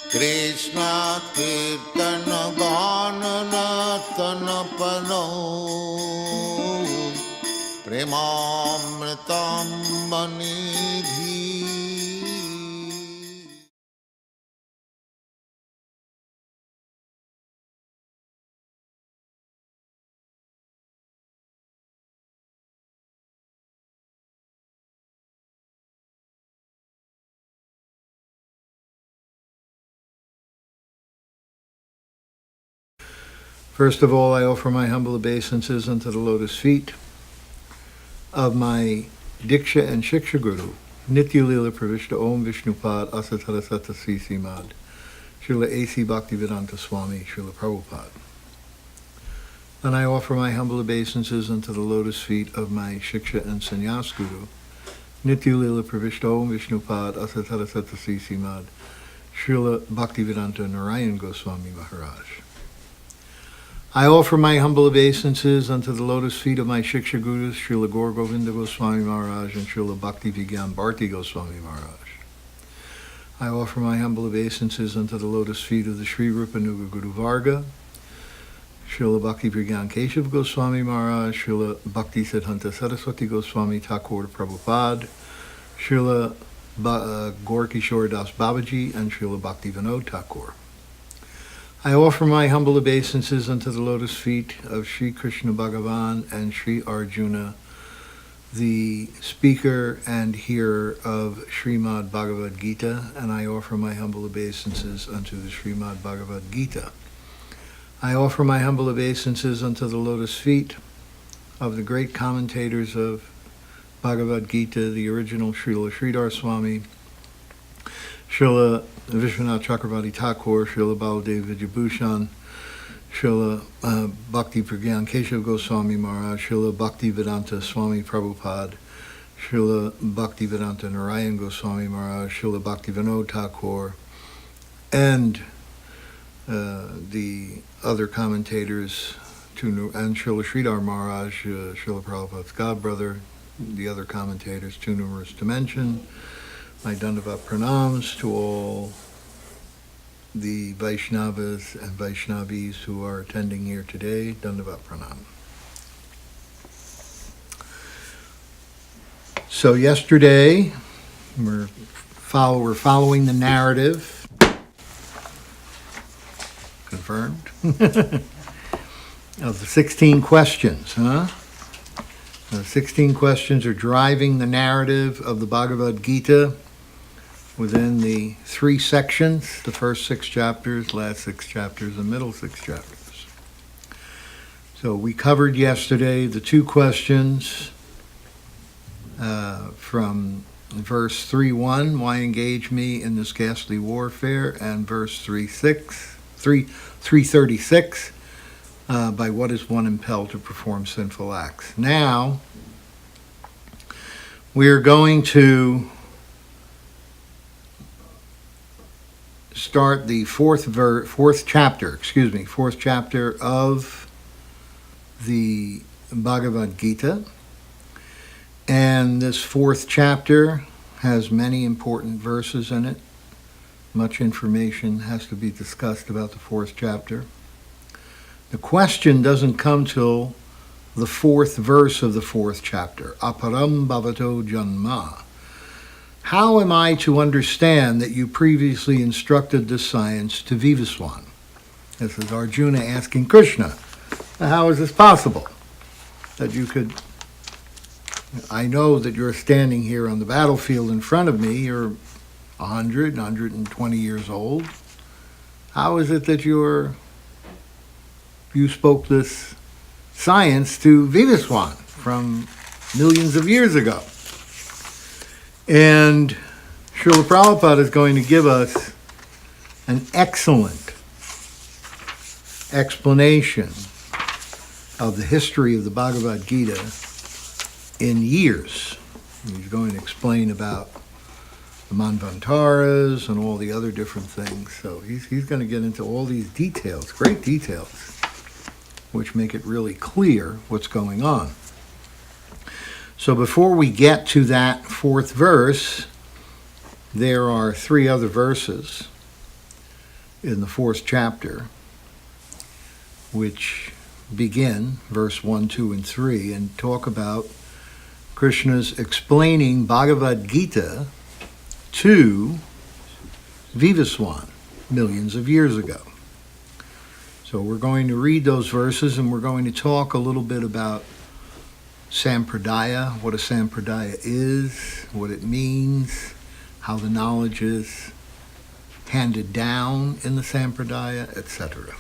Krishna Kirtana Ganana Tanapano Premamritam Manidhi. First of all, I offer my humble obeisances unto the lotus feet of my Diksha and Shiksha Guru, Nitya Lila Pravishta Om Vishnupad Asatara Sata Sisi Mad, Srila A.C. Bhaktivedanta Swami, Srila Prabhupada. And I offer my humble obeisances unto the lotus feet of my Shiksha and Sannyas Guru, Nitya Lila Pravishta Om Vishnupad Asatara Sata Sisi Mad, Srila Bhaktivedanta Narayan Goswami Maharaj. I offer my humble obeisances unto the lotus feet of my Shiksha Gurus, Srila Gaur Govinda Goswami Maharaj and Srila Bhakti Vigyan Bharti Goswami Maharaj. I offer my humble obeisances unto the lotus feet of the Sri Rupanuga Guru Varga, Srila Bhakti Vigyan Keshav Goswami Maharaj, Srila Bhakti Siddhanta Saraswati Goswami Thakur Prabhupada, Srila Gaur Kishore Das Babaji, and Srila Bhakti Vinod Thakur. I offer my humble obeisances unto the lotus feet of Sri Krishna Bhagavan and Sri Arjuna, the speaker and hearer of Srimad Bhagavad Gita, and I offer my humble obeisances unto the Srimad Bhagavad Gita. I offer my humble obeisances unto the lotus feet of the great commentators of Bhagavad Gita, the original Srila Sridhar Swami, Srila Vishwanath Chakravarti Thakur, Srila Baladev Vijayabhushan, Srila Bhakti Pragyan Keshav Goswami Maharaj, Srila Bhakti Vedanta Swami Prabhupada, Srila Bhakti Vedanta Narayan Goswami Maharaj, Srila Bhakti Vinod Thakur, and the other commentators, and Srila Sridhar Maharaj, Srila Prabhupada's godbrother, the other commentators, too numerous to mention. My Dandavat Pranams to all the Vaishnavas and Vaishnavis who are attending here today. Dandavat Pranam. So yesterday, we're following the narrative, confirmed, of the 16 questions, The 16 questions are driving the narrative of the Bhagavad Gita within the 3 sections, the first 6 chapters, last 6 chapters, and middle 6 chapters. So we covered yesterday the 2 questions from verse 3:1, why engage me in this ghastly warfare, and verse 3:36, by what is one impelled to perform sinful acts. Now, we are going to start the fourth chapter of the Bhagavad Gita. And this 4th chapter has many important verses in it. Much information has to be discussed about the 4th chapter. The question doesn't come till the 4th verse of the 4th chapter, Aparam Bhavato Janma. How am I to understand that you previously instructed this science to Vivaswan? This is Arjuna asking Krishna, how is this possible? That you could, I know that you're standing here on the battlefield in front of me, you're 120 years old. How is it that you spoke this science to Vivaswan from millions of years ago? And Srila Prabhupada is going to give us an excellent explanation of the history of the Bhagavad Gita in years. He's going to explain about the Manvantaras and all the other different things. So he's going to get into all these details, great details, which make it really clear what's going on. So before we get to that 4th verse, there are 3 other verses in the 4th chapter which begin, verse 1, 2, and 3, and talk about Krishna's explaining Bhagavad Gita to Vivaswan millions of years ago. So we're going to read those verses, and we're going to talk a little bit about Sampradaya, what a Sampradaya is, what it means, how the knowledge is handed down in the Sampradaya, etc.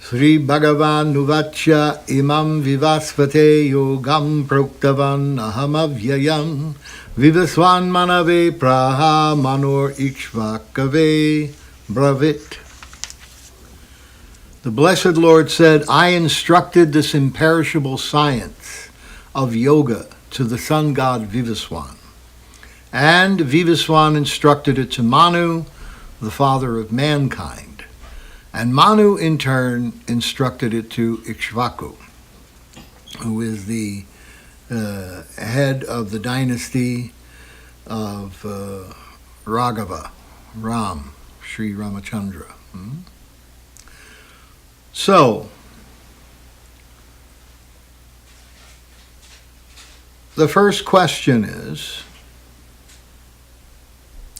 Sri Bhagavan Nuvacha Imam Vivasvate Yogam Proktavan Ahamavyayam Vivaswan Manave Praha Manor Ikshvakave Bravit. The Blessed Lord said, I instructed this imperishable science of yoga to the sun god Vivaswan. And Vivaswan instructed it to Manu, the father of mankind. And Manu, in turn, instructed it to Ikshvaku, who is the head of the dynasty of Raghava, Ram, Sri Ramachandra. So, the first question is,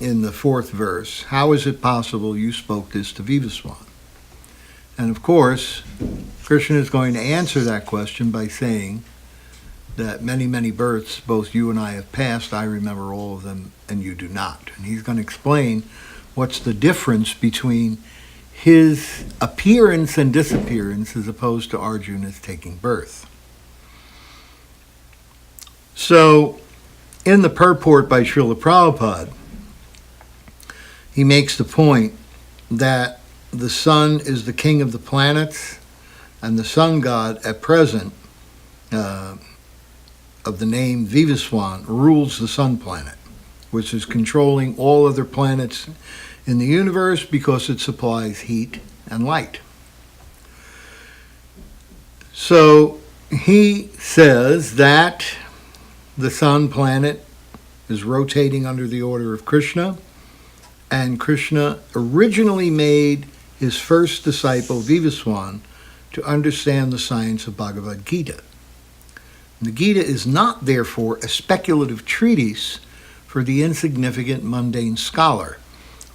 in the 4th verse, how is it possible you spoke this to Vivaswan? And of course, Krishna is going to answer that question by saying that many, many births both you and I have passed, I remember all of them, and you do not. And he's going to explain what's the difference between his appearance and disappearance as opposed to Arjuna's taking birth. So, in the purport by Srila Prabhupada, he makes the point that the sun is the king of the planets, and the sun god at present, of the name Vivaswan, rules the sun planet, which is controlling all other planets in the universe because it supplies heat and light. So he says that the sun planet is rotating under the order of Krishna, and Krishna originally made his first disciple, Vivaswan, to understand the science of Bhagavad Gita. The Gita is not, therefore, a speculative treatise for the insignificant mundane scholar,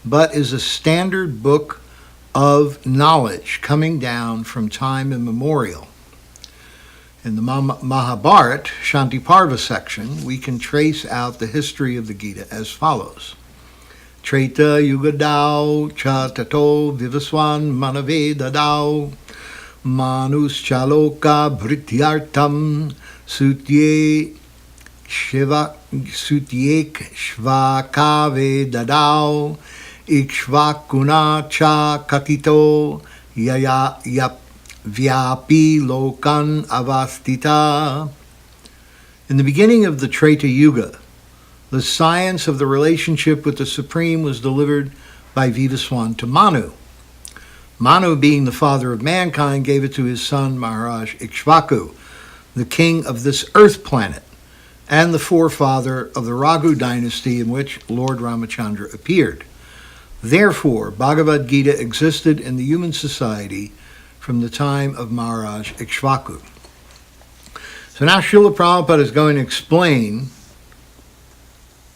but is a standard book of knowledge coming down from time immemorial. In the Mahabharata, Shantiparva section, we can trace out the history of the Gita as follows. Treta Yugadao Cha Tato Vivaswan Manave Dadao Manus Chaloka Bhrityartam Sutyek Shvakave Dadao Ikshvakuna Cha Katito Yaya Yap Vyapi Lokan Avastita. In the beginning of the Treta Yuga, the science of the relationship with the Supreme was delivered by Vivaswan to Manu. Manu, being the father of mankind, gave it to his son Maharaj Ikshvaku, the king of this earth planet, and the forefather of the Raghu dynasty in which Lord Ramachandra appeared. Therefore, Bhagavad Gita existed in the human society from the time of Maharaj Ikshvaku. So now Srila Prabhupada is going to explain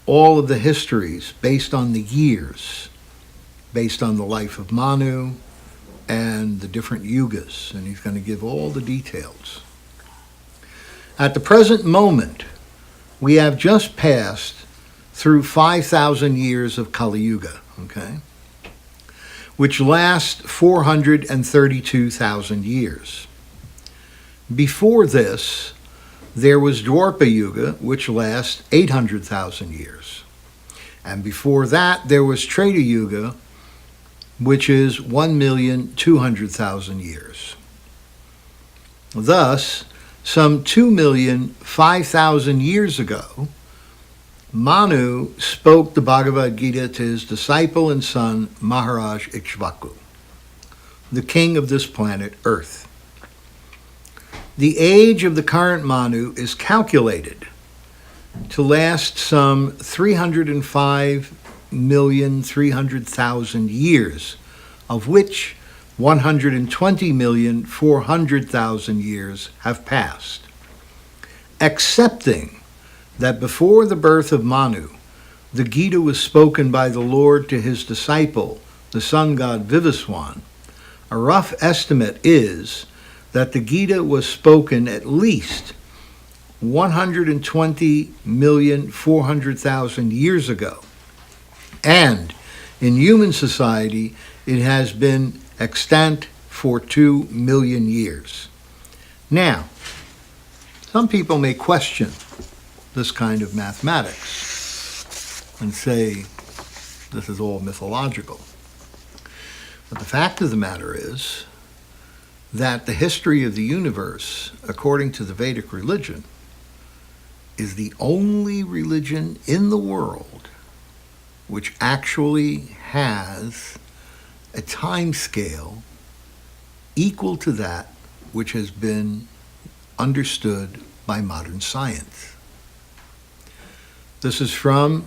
all of the histories based on the years, based on the life of Manu and the different yugas, and he's going to give all the details. At the present moment, we have just passed through 5,000 years of Kali Yuga, okay, which lasts 432,000 years. Before this, there was Dwarpa Yuga, which lasts 800,000 years. And before that, there was Treta Yuga, which is 1,200,000 years. Thus, some 2,005,000 years ago, Manu spoke the Bhagavad Gita to his disciple and son, Maharaj Ikshvaku, the king of this planet, Earth. The age of the current Manu is calculated to last some 305,300,000 years, of which 120,400,000 years have passed. Accepting that before the birth of Manu, the Gita was spoken by the Lord to his disciple, the sun god Vivaswan, a rough estimate is that the Gita was spoken at least 120,400,000 years ago. And in human society, it has been extant for 2 million years. Now, some people may question this kind of mathematics and say this is all mythological. But the fact of the matter is that the history of the universe, according to the Vedic religion, is the only religion in the world which actually has a time scale equal to that which has been understood by modern science. This is from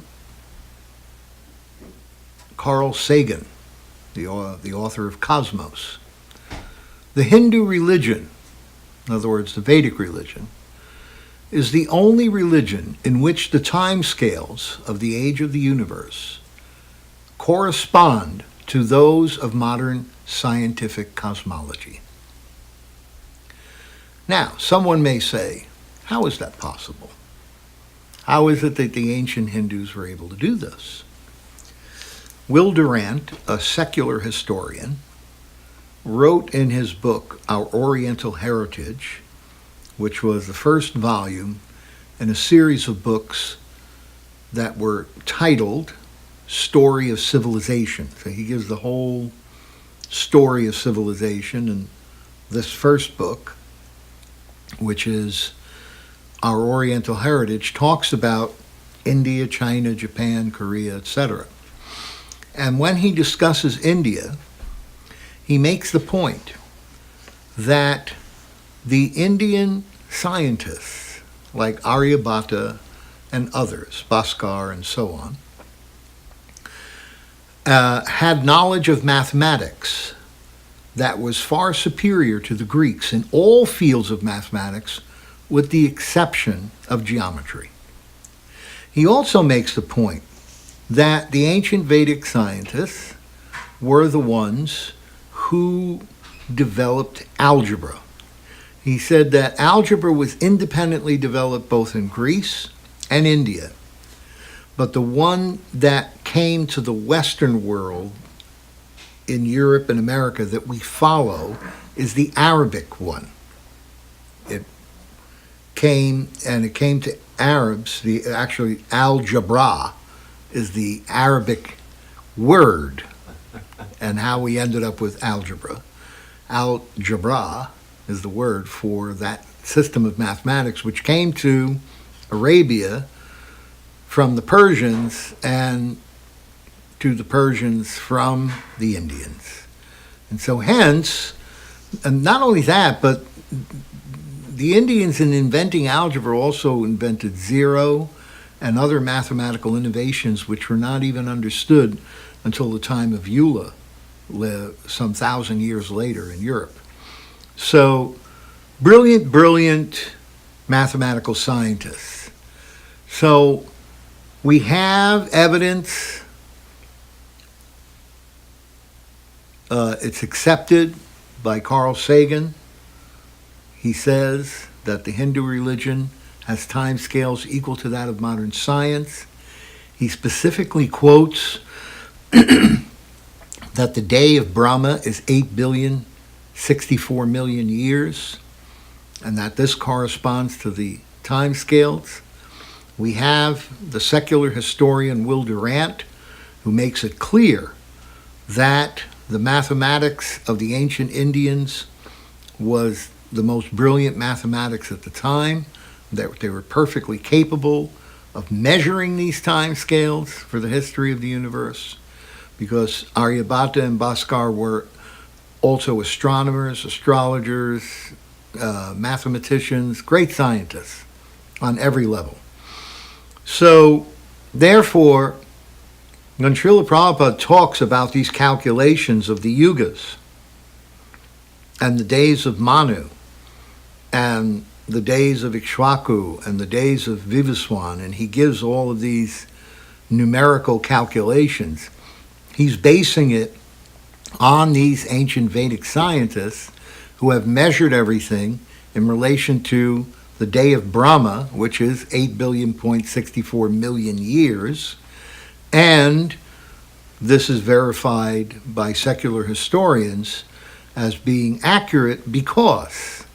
Carl Sagan, the author of Cosmos. The Hindu religion, in other words, the Vedic religion, is the only religion in which the time scales of the age of the universe correspond to those of modern scientific cosmology. Now, someone may say, how is that possible? How is it that the ancient Hindus were able to do this? Will Durant, a secular historian, wrote in his book, Our Oriental Heritage, which was the first volume in a series of books that were titled Story of Civilization. So he gives the whole story of civilization in this first book, which is Our Oriental Heritage, talks about India, China, Japan, Korea, etc. And when he discusses India, he makes the point that the Indian scientists, like Aryabhata and others, Bhaskar and so on, had knowledge of mathematics that was far superior to the Greeks in all fields of mathematics, with the exception of geometry. He also makes the point that the ancient Vedic scientists were the ones who developed algebra. He said that algebra was independently developed both in Greece and India, but the one that came to the Western world in Europe and America that we follow is the Arabic one. It came to Arabs, actually algebra is the Arabic word, and how we ended up with algebra. Algebra is the word for that system of mathematics which came to Arabia from the Persians and to the Persians from the Indians. And so hence, and not only that, but the Indians in inventing algebra also invented zero and other mathematical innovations which were not even understood until the time of Euler, some 1,000 years later in Europe. So, brilliant mathematical scientists. So, we have evidence. It's accepted by Carl Sagan. He says that the Hindu religion has time scales equal to that of modern science. He specifically quotes that the day of Brahma is 8,064,000,000 years, and that this corresponds to the time scales. We have the secular historian Will Durant, who makes it clear that the mathematics of the ancient Indians was the most brilliant mathematics at the time, that they were perfectly capable of measuring these time scales for the history of the universe, because Aryabhata and Bhaskar were also astronomers, astrologers, mathematicians, great scientists on every level. So, therefore, when Srila Prabhupada talks about these calculations of the yugas and the days of Manu and the days of Ikshvaku and the days of Vivaswan, and he gives all of these numerical calculations, he's basing it on these ancient Vedic scientists who have measured everything in relation to the day of Brahma, which is 8 billion years, and this is verified by secular historians as being accurate because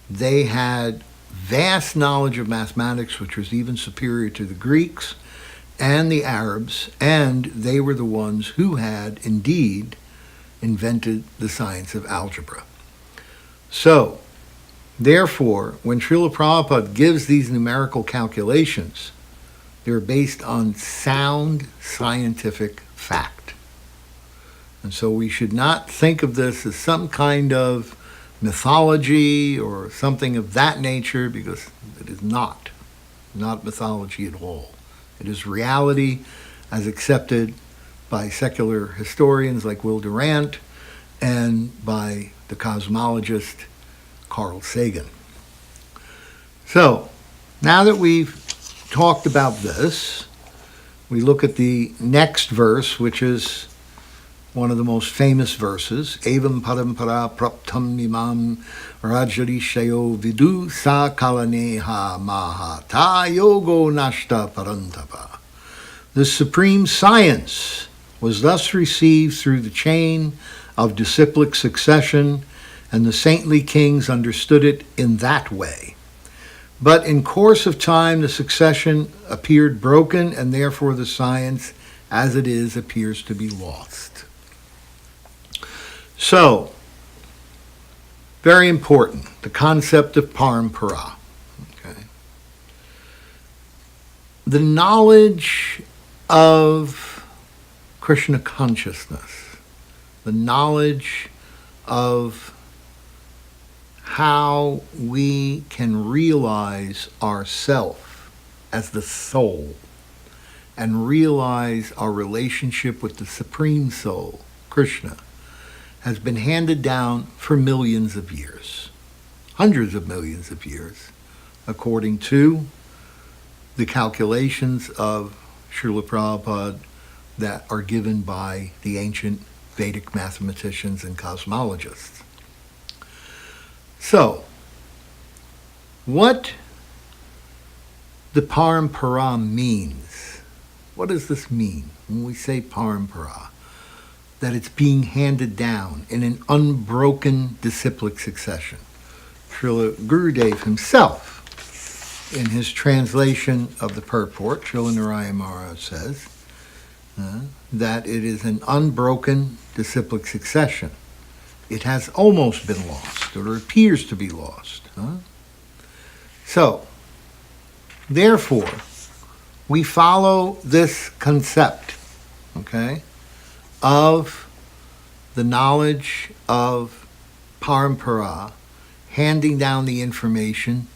they had vast knowledge of mathematics, which was even superior to the Greeks and the Arabs, and they were the ones who had indeed invented the science of algebra. So, therefore, when Srila Prabhupada gives these numerical calculations, they're based on sound scientific fact. And so we should not think of this as some kind of mythology or something of that nature, because it is not mythology at all. It is reality as accepted by secular historians like Will Durant and by the cosmologist Carl Sagan. So, now that we've talked about this, we look at the next verse, which is one of the most famous verses. Evam parampara praptam mimam rajarishayo vidu sa kalaneha maha ta yogo nashta parantapa. The supreme science was thus received through the chain of disciplic succession, and the saintly kings understood it in that way. But in course of time, the succession appeared broken, and therefore the science, as it is, appears to be lost. So, very important, the concept of parampara. Okay. The knowledge of Krishna consciousness, the knowledge of how we can realize ourself as the soul and realize our relationship with the Supreme Soul, Krishna, has been handed down for millions of years, hundreds of millions of years, according to the calculations of Srila Prabhupada that are given by the ancient Vedic mathematicians and cosmologists. So, what the parampara means, what does this mean when we say parampara? That it's being handed down in an unbroken disciplic succession. Srila Gurudev himself, in his translation of the purport, Srila Narayana Maharaj says that it is an unbroken disciplic succession. It has almost been lost, or appears to be lost. So, therefore, we follow this concept, okay, of the knowledge of parampara, handing down the information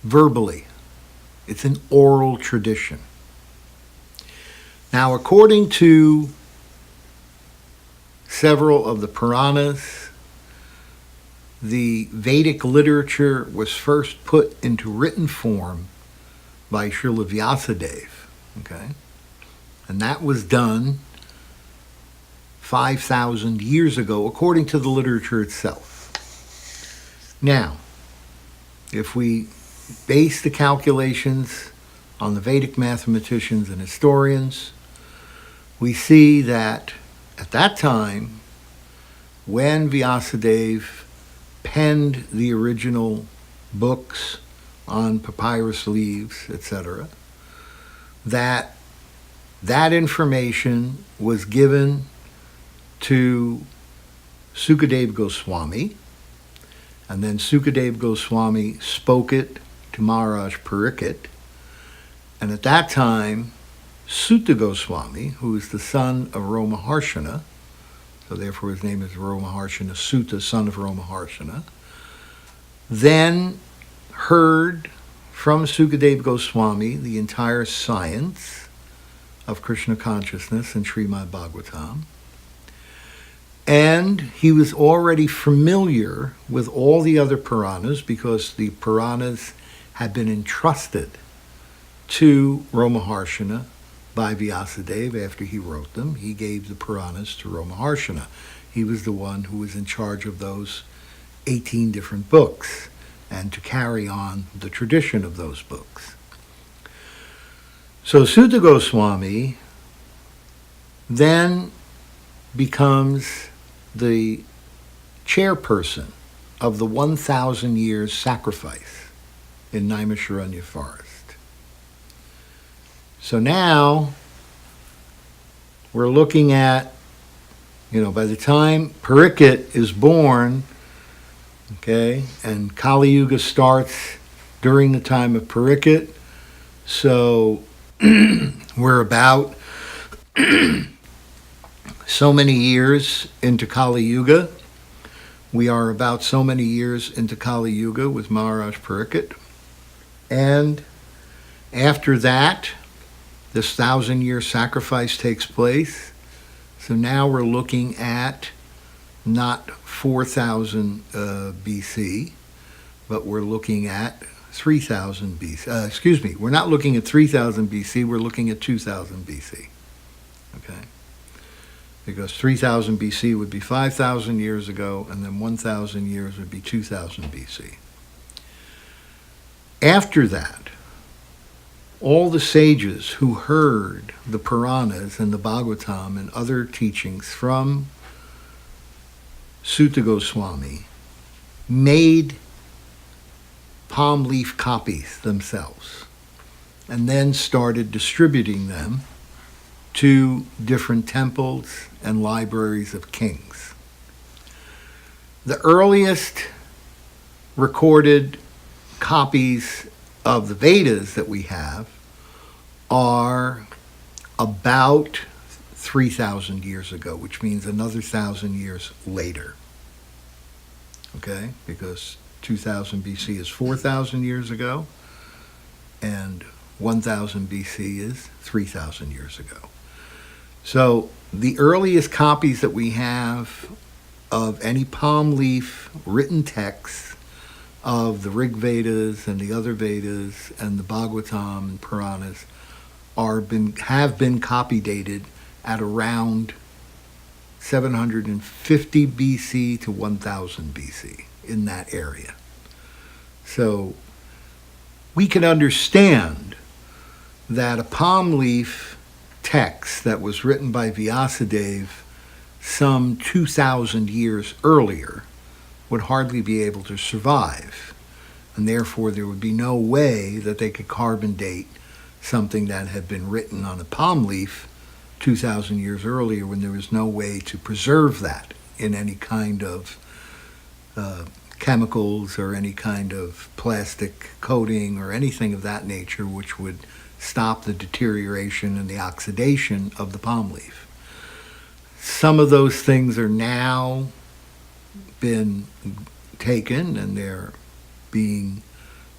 verbally. It's an oral tradition. Now, according to several of the Puranas, the Vedic literature was first put into written form by Srila Vyasadeva, okay? And that was done 5,000 years ago, according to the literature itself. Now, if we base the calculations on the Vedic mathematicians and historians, we see that at that time, when Vyasadeva penned the original books on papyrus leaves, etc., that information was given to Sukadeva Goswami, and then Sukadeva Goswami spoke it to Maharaj Pariksit, and at that time, Sutta Goswami, who is the son of Romaharshana, so therefore his name is Romaharshana Sutta, son of Romaharshana, then heard from Sukadeva Goswami the entire science of Krishna consciousness in Srimad Bhagavatam. And he was already familiar with all the other Puranas because the Puranas had been entrusted to Ramaharshana by Vyasadeva after he wrote them. He gave the Puranas to Ramaharshana. He was the one who was in charge of those 18 different books and to carry on the tradition of those books. So Suta Goswami then becomes the chairperson of the 1,000 years sacrifice in Naimisharanya forest. So now we're looking at, by the time Parikshit is born, okay, and Kali Yuga starts during the time of Parikshit, so we're about so many years into Kali Yuga. We are about so many years into Kali Yuga with Maharaj Parikshit. And after that, this 1,000-year sacrifice takes place. So now we're looking at not 4,000 BC, but we're looking at 3,000 BC. We're not looking at 3,000 BC, we're looking at 2,000 BC. Okay? Because 3,000 BC would be 5,000 years ago, and then 1,000 years would be 2,000 BC. After that, all the sages who heard the Puranas and the Bhagavatam and other teachings from Suta Goswami made palm leaf copies themselves and then started distributing them to different temples and libraries of kings. The earliest recorded copies of the Vedas that we have are about 3,000 years ago, which means another 1,000 years later. Okay? Because 2000 BC is 4,000 years ago, and 1000 BC is 3,000 years ago. So the earliest copies that we have of any palm leaf written texts of the Rig Vedas and the other Vedas and the Bhagavatam and Puranas have been copy dated at around 750 BC to 1000 BC, in that area. So we can understand that a palm leaf text that was written by Vyasadeva some 2,000 years earlier would hardly be able to survive, and therefore there would be no way that they could carbon date something that had been written on a palm leaf 2,000 years earlier, when there was no way to preserve that in any kind of chemicals or any kind of plastic coating or anything of that nature which would stop the deterioration and the oxidation of the palm leaf. Some of those things are now been taken and they're being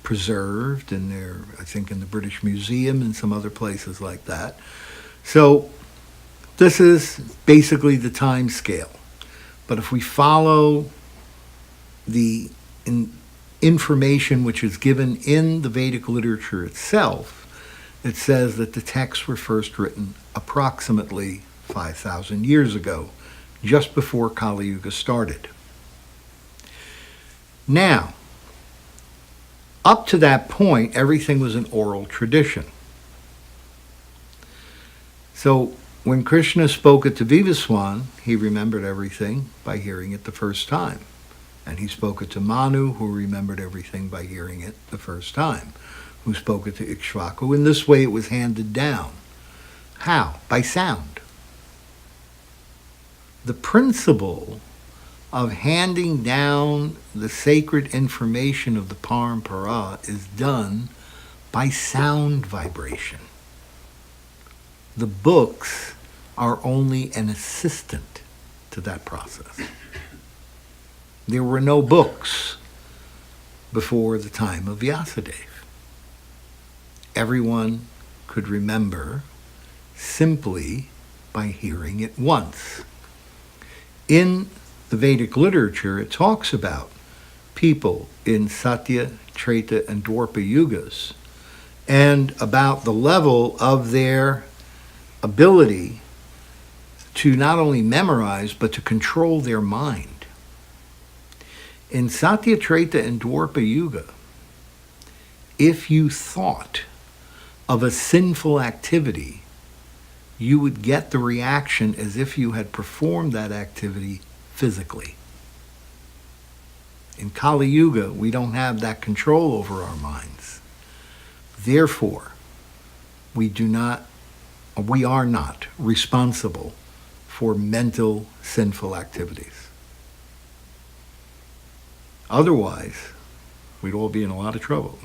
preserved, and they're, I think, in the British Museum and some other places like that. So this is basically the time scale. But if we follow the information which is given in the Vedic literature itself, it says that the texts were first written approximately 5,000 years ago, just before Kali Yuga started. Now, up to that point, everything was an oral tradition. So when Krishna spoke it to Vivaswan, he remembered everything by hearing it the first time. And he spoke it to Manu, who remembered everything by hearing it the first time, who spoke it to Ikshvaku. In this way it was handed down. How? By sound. The principle of handing down the sacred information of the Parampara is done by sound vibration. The books are only an assistant to that process. There were no books before the time of Vyasadeva. everyone could remember simply by hearing it once. In the Vedic literature, it talks about people in Satya, Treta, and Dwapara Yugas, and about the level of their ability to not only memorize, but to control their mind. In Satya, Treta, and Dwapara Yuga, if you thought of a sinful activity, you would get the reaction as if you had performed that activity physically. In Kali Yuga, we don't have that control over our minds. Therefore, we are not responsible for mental sinful activities. Otherwise, we'd all be in a lot of trouble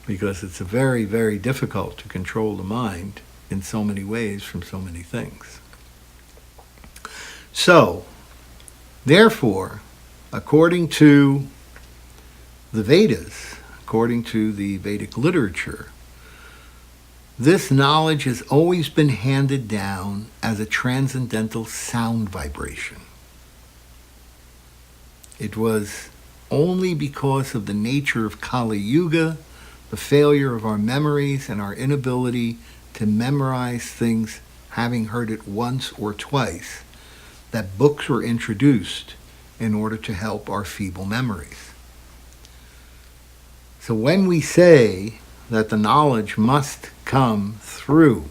because it's very, very difficult to control the mind in so many ways from so many things. So, therefore, according to the Vedas, according to the Vedic literature, this knowledge has always been handed down as a transcendental sound vibration. It was only because of the nature of Kali Yuga, the failure of our memories and our inability to memorize things having heard it once or twice, that books were introduced in order to help our feeble memories. So when we say that the knowledge must come through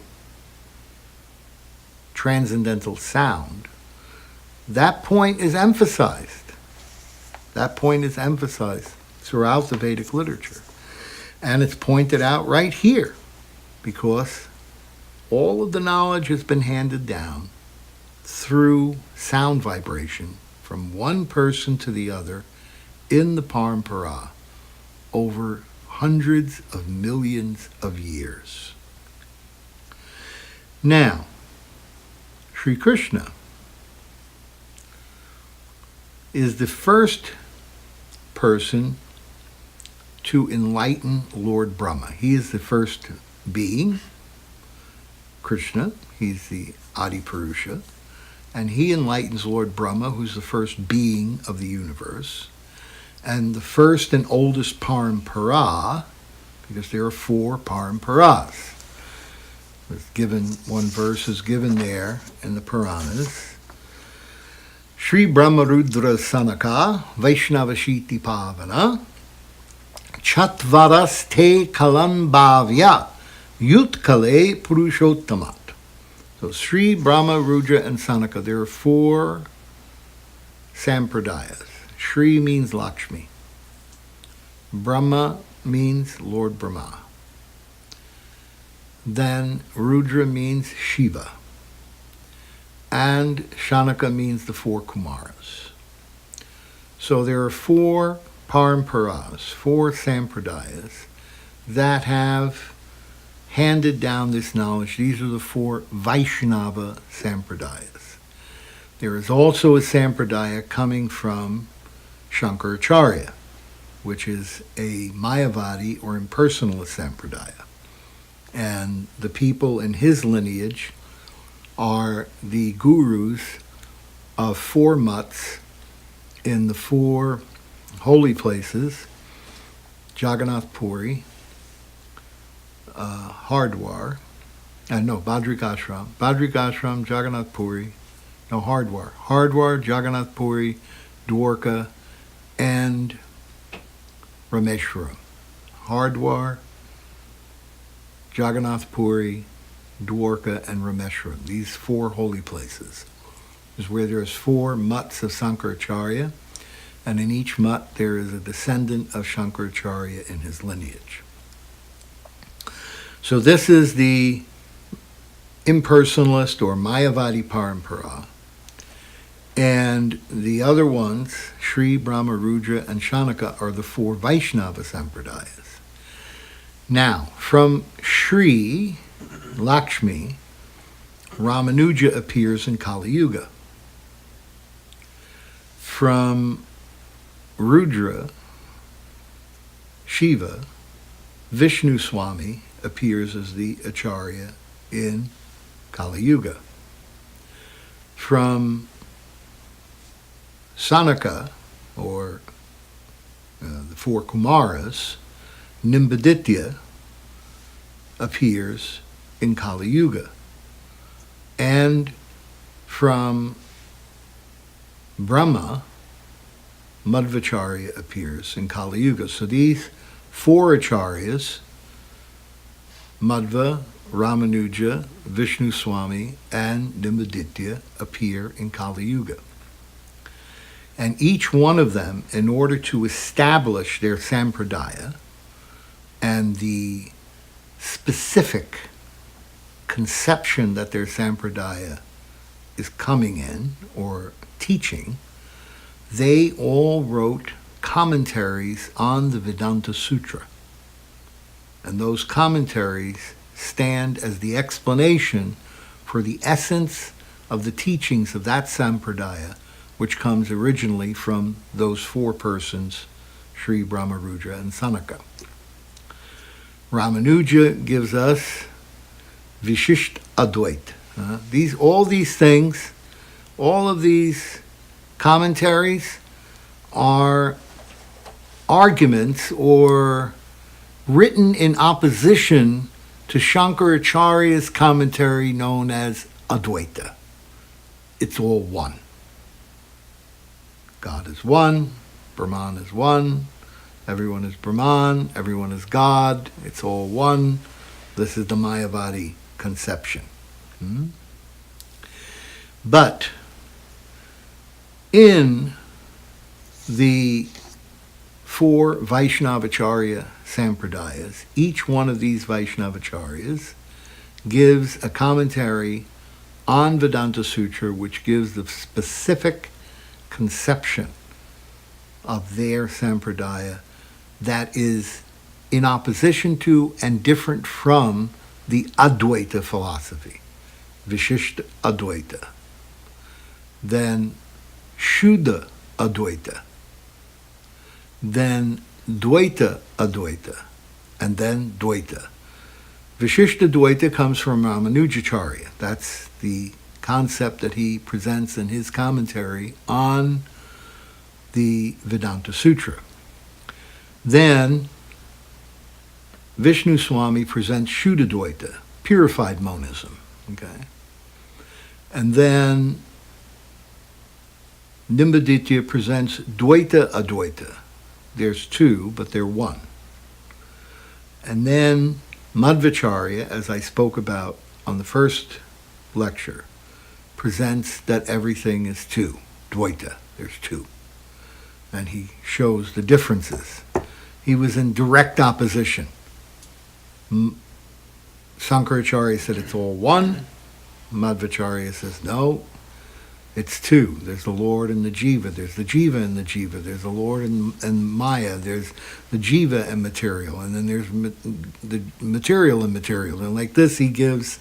transcendental sound, that point is emphasized. That point is emphasized throughout the Vedic literature. And it's pointed out right here because all of the knowledge has been handed down through sound vibration from one person to the other in the parampara over hundreds of millions of years. Now, Sri Krishna is the first person to enlighten Lord Brahma. He is the first being, Krishna, he's the Adi Purusha, and he enlightens Lord Brahma, who's the first being of the universe, and the first and oldest parampara, because there are 4 paramparas. One verse is given there in the Puranas. Sri Brahma Rudra Sanaka Vaishnavashiti Pavana Chatvaraste Kalambhavya Yutkale Purushottamat. So Sri Brahma, Rudra, and Sanaka, there are 4 sampradayas. Sri means Lakshmi. Brahma means Lord Brahma. Then Rudra means Shiva. And Shanaka means the 4 Kumaras. So there are 4 paramparas, 4 sampradayas that have handed down this knowledge. These are the 4 Vaishnava sampradayas. There is also a sampradaya coming from Shankaracharya, which is a Mayavadi or impersonalist sampradaya. And the people in his lineage are the gurus of 4 mutts in the 4 holy places, Jagannath Puri, Hardwar, Badrikashram, Jagannath Puri, Hardwar, Jagannath Puri, Dwarka, and Rameshwaram. Hardwar, Jagannath Puri, Dwarka, and Rameshwaram. These 4 holy places is where there's 4 mutts of Shankaracharya, and in each mutt there is a descendant of Shankaracharya in his lineage. So this is the impersonalist or Mayavadi parampara. And the other ones, Sri, Brahma, Rudra, and Shanaka, are the 4 Vaishnava sampradayas. Now, from Sri, Lakshmi, Ramanuja appears in Kali Yuga. From Rudra, Shiva, Vishnu Swami appears as the Acharya in Kali Yuga. From Sanaka, or the four Kumaras, Nimbaditya appears in Kali Yuga. And from Brahma, Madhvacharya appears in Kali Yuga. So these four acharyas, Madhva, Ramanuja, Vishnu Swami, and Nimbaditya, appear in Kali Yuga. And each one of them, in order to establish their sampradaya and the specific conception that their sampradaya is coming in or teaching, they all wrote commentaries on the Vedanta Sutra. And those commentaries stand as the explanation for the essence of the teachings of that sampradaya, which comes originally from those four persons, Sri Brahmarudra and Sanaka. Ramanuja gives us Vishisht Advait. All these things, all of these commentaries are arguments or written in opposition to Shankaracharya's commentary known as Advaita. It's all one. God is one, Brahman is one, everyone is Brahman, everyone is God, it's all one. This is the Mayavadi conception. But in the four Vaishnavacharya sampradayas, each one of these Vaishnavacharyas gives a commentary on Vedanta Sutra which gives the specific conception of their sampradaya that is in opposition to and different from the Advaita philosophy, Vishishta Advaita, then Shuddha Advaita, then Dvaita Advaita, and then Dvaita. Vishishta Dvaita comes from Ramanujacharya. That's the concept that he presents in his commentary on the Vedanta Sutra. Then Vishnu Swami presents Shuddha Dvaita, purified monism. Okay? And then Nimbaditya presents Dvaita Advaita. There's two, but they're one. And then Madhvacharya, as I spoke about on the first lecture, presents that everything is two. Dvaita, there's two. And he shows the differences. He was in direct opposition. Sankaracharya said it's all one. Madhvacharya says no, it's two. There's the Lord and the Jiva. There's the Jiva and the Jiva. There's the Lord and Maya. There's the Jiva and material. And then there's the material and material. And like this, he gives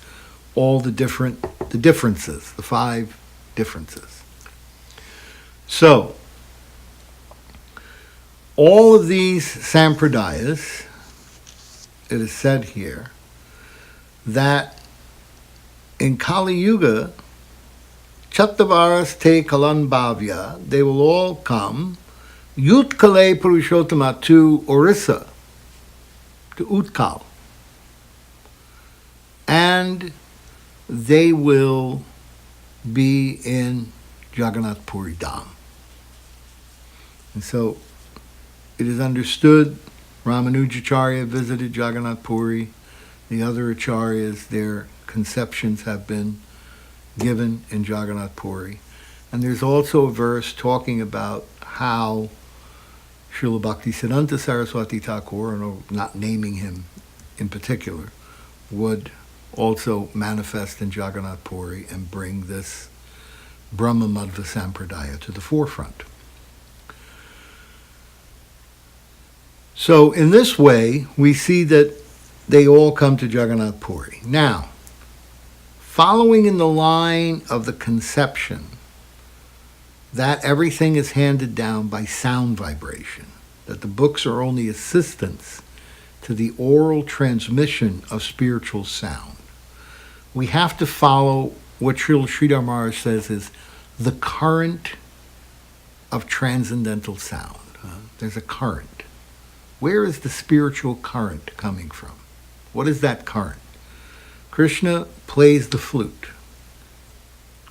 all the differences, the five differences. So, all of these sampradayas, it is said here, that in Kali Yuga, Chattavaras te kalanbhavya, they will all come, Yutkale Purushottama, to Orissa, to Utkal. And they will be in Jagannath Puri Dham. And so it is understood Ramanujacharya visited Jagannath Puri. The other acharyas, their conceptions have been given in Jagannath Puri. And there's also a verse talking about how Srila Bhaktisiddhanta Saraswati Thakur, and not naming him in particular, would also manifest in Jagannath Puri and bring this Brahma Madhva Sampradaya to the forefront. So in this way, we see that they all come to Jagannath Puri. Now, following in the line of the conception that everything is handed down by sound vibration, that the books are only assistants to the oral transmission of spiritual sound. We have to follow what Sridhar Maharaj says is the current of transcendental sound. There's a current. Where is the spiritual current coming from? What is that current? Krishna plays the flute,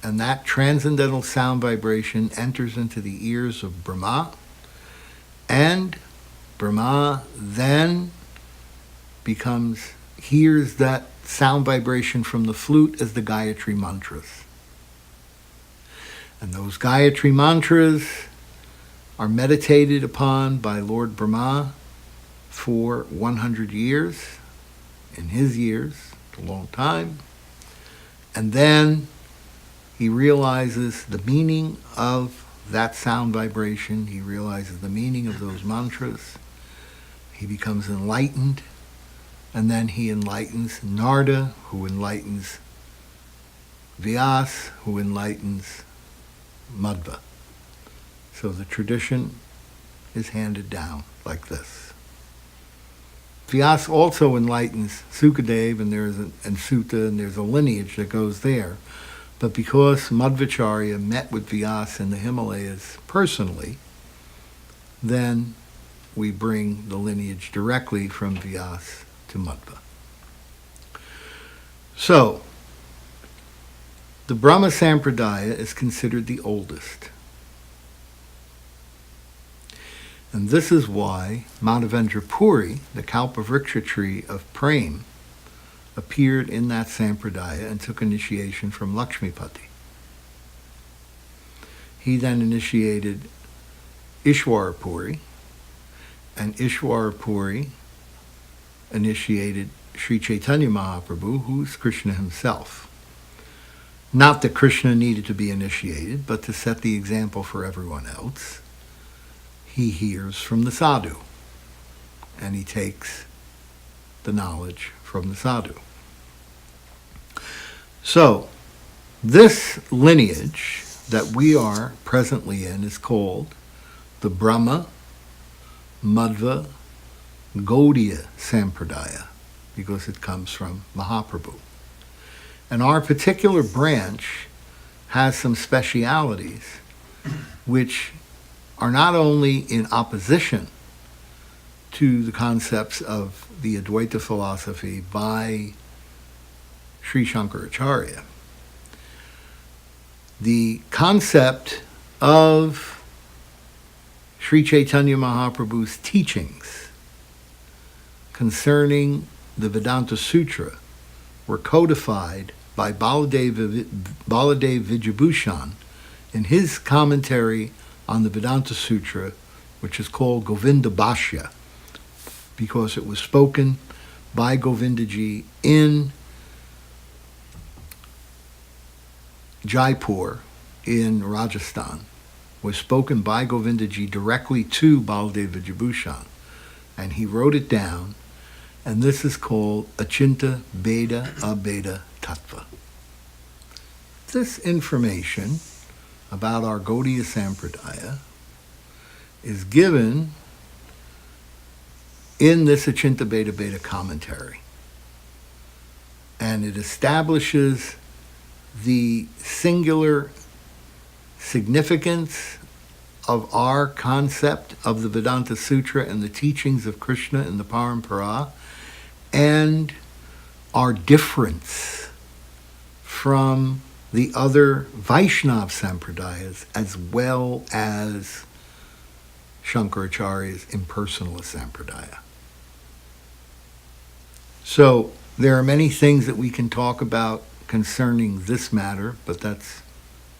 and that transcendental sound vibration enters into the ears of Brahma, and Brahma then hears that sound vibration from the flute as the Gayatri mantras. And those Gayatri mantras are meditated upon by Lord Brahma for 100 years, in his years, a long time. And then he realizes the meaning of that sound vibration. He realizes the meaning of those mantras. He becomes enlightened. And then he enlightens Narada, who enlightens Vyas, who enlightens Madhva. So the tradition is handed down like this. Vyas also enlightens Sukadeva and Sutta, and there's a lineage that goes there. But because Madhvacharya met with Vyas in the Himalayas personally, then we bring the lineage directly from Vyas to Madhva. So, the Brahma Sampradaya is considered the oldest. And this is why Madhavendra Puri, the Kalpavriksha tree of Prem, appeared in that Sampradaya and took initiation from Lakshmipati. He then initiated Ishwara Puri, and Ishwara Puri initiated Sri Chaitanya Mahaprabhu, who's Krishna himself. Not that Krishna needed to be initiated, but to set the example for everyone else. He hears from the sadhu, and he takes the knowledge from the sadhu. So, this lineage that we are presently in is called the Brahma Madhva Gaudiya Sampradaya, because it comes from Mahaprabhu. And our particular branch has some specialities which are not only in opposition to the concepts of the Advaita philosophy by Sri Shankaracharya. The concept of Sri Chaitanya Mahaprabhu's teachings concerning the Vedanta Sutra were codified by Baladev Vijabhushan in his commentary on the Vedanta Sutra, which is called Govinda Bhashya, because it was spoken by Govindaji in Jaipur in Rajasthan, was spoken by Govindaji directly to Baladev Vijabhushan, and he wrote it down, and this is called Achinta Beda Abeda Tattva. This information about our Gaudiya Sampradaya is given in this Achinta Beda Beda commentary. And it establishes the singular significance of our concept of the Vedanta Sutra and the teachings of Krishna in the Parampara, and our difference from the other Vaishnav Sampradayas, as well as Shankaracharya's impersonalist Sampradaya. So there are many things that we can talk about concerning this matter, but that's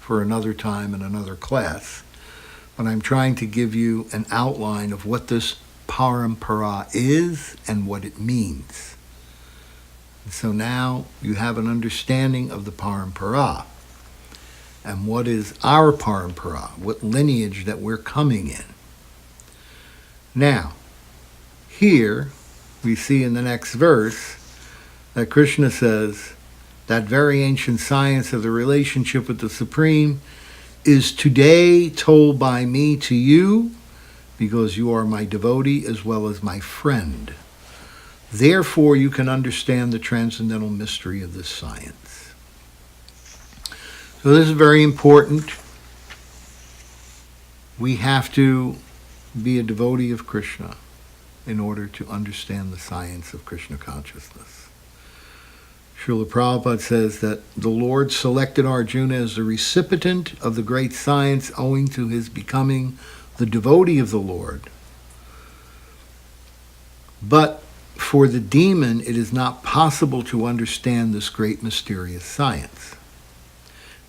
for another time and another class. But I'm trying to give you an outline of what this parampara is and what it means. And so now you have an understanding of the parampara and what is our parampara, what lineage that we're coming in. Now, here we see in the next verse that Krishna says that very ancient science of the relationship with the Supreme is today told by me to you, because you are my devotee as well as my friend. Therefore, you can understand the transcendental mystery of this science. So this is very important. We have to be a devotee of Krishna in order to understand the science of Krishna consciousness. Srila Prabhupada says that the Lord selected Arjuna as the recipient of the great science owing to his becoming the devotee of the Lord. But for the demon, it is not possible to understand this great mysterious science.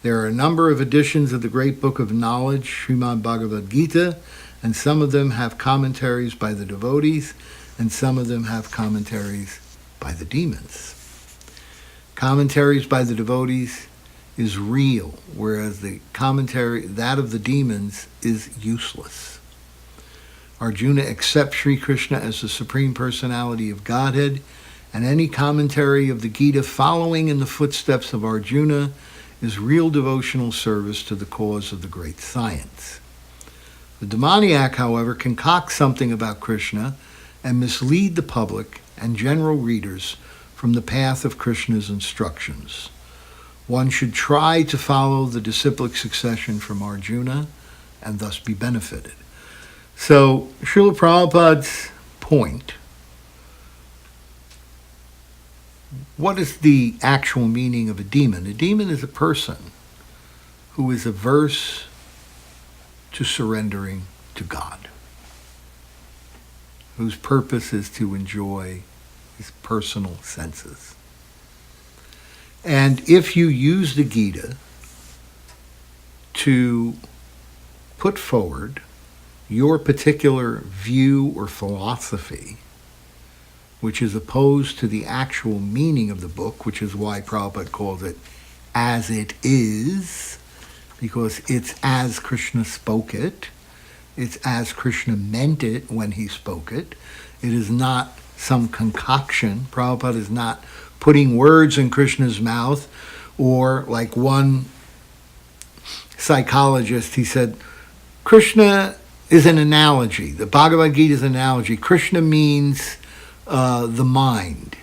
There are a number of editions of the great book of knowledge, Srimad Bhagavad Gita, and some of them have commentaries by the devotees, and some of them have commentaries by the demons. Commentaries by the devotees is real, whereas the commentary, that of the demons, is useless. Arjuna accepts Sri Krishna as the Supreme Personality of Godhead, and any commentary of the Gita following in the footsteps of Arjuna is real devotional service to the cause of the great science. The demoniac, however, concocts something about Krishna and mislead the public and general readers from the path of Krishna's instructions. One should try to follow the disciplic succession from Arjuna and thus be benefited. So, Srila Prabhupada's point, what is the actual meaning of a demon? A demon is a person who is averse to surrendering to God, whose purpose is to enjoy his personal senses. And if you use the Gita to put forward your particular view or philosophy, which is opposed to the actual meaning of the book, which is why Prabhupada calls it as it is, because it's as Krishna spoke it. It's as Krishna meant it when he spoke it. It is not some concoction. Prabhupada is not putting words in Krishna's mouth, or like one psychologist, he said, Krishna is an analogy. The Bhagavad Gita is an analogy. Krishna means the mind,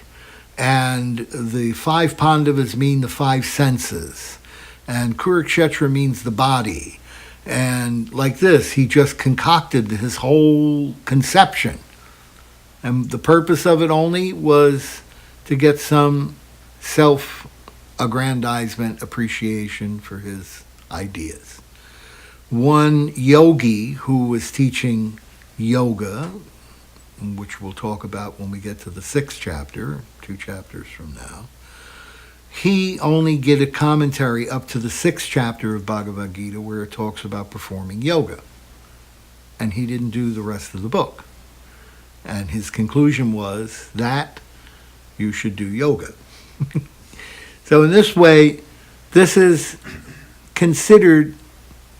and the 5 Pandavas mean the 5 senses, and Kurukshetra means the body. And like this, he just concocted his whole conception. And the purpose of it only was to get some self-aggrandizement, appreciation for his ideas. One yogi who was teaching yoga, which we'll talk about when we get to the 6th chapter, 2 chapters from now, he only did a commentary up to the 6th chapter of Bhagavad Gita where it talks about performing yoga. And he didn't do the rest of the book. And his conclusion was that you should do yoga. So in this way, this is considered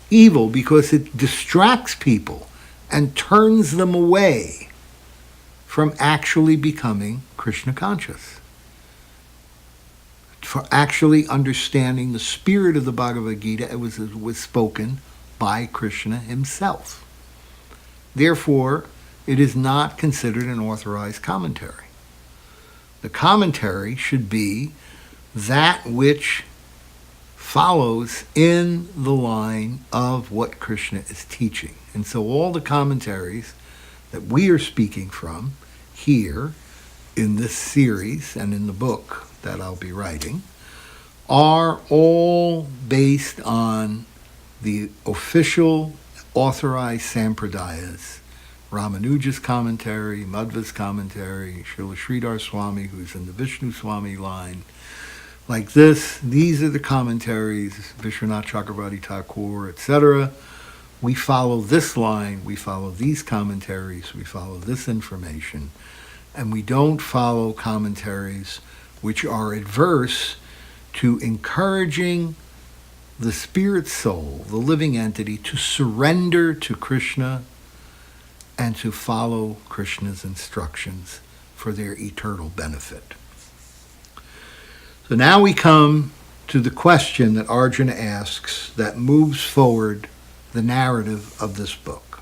evil because it distracts people and turns them away from actually becoming Krishna conscious, for actually understanding the spirit of the Bhagavad Gita as it was spoken by Krishna himself. Therefore, it is not considered an authorized commentary. The commentary should be that which follows in the line of what Krishna is teaching. And so all the commentaries that we are speaking from here in this series and in the book that I'll be writing are all based on the official authorized sampradayas. Ramanuja's commentary, Madhva's commentary, Srila Sridhar Swami, who's in the Vishnu Swami line. Like this, these are the commentaries, Vishwanath Chakravarti Thakur, etc. We follow this line, we follow these commentaries, we follow this information, and we don't follow commentaries which are adverse to encouraging the spirit soul, the living entity, to surrender to Krishna and to follow Krishna's instructions for their eternal benefit. So now we come to the question that Arjuna asks that moves forward the narrative of this book.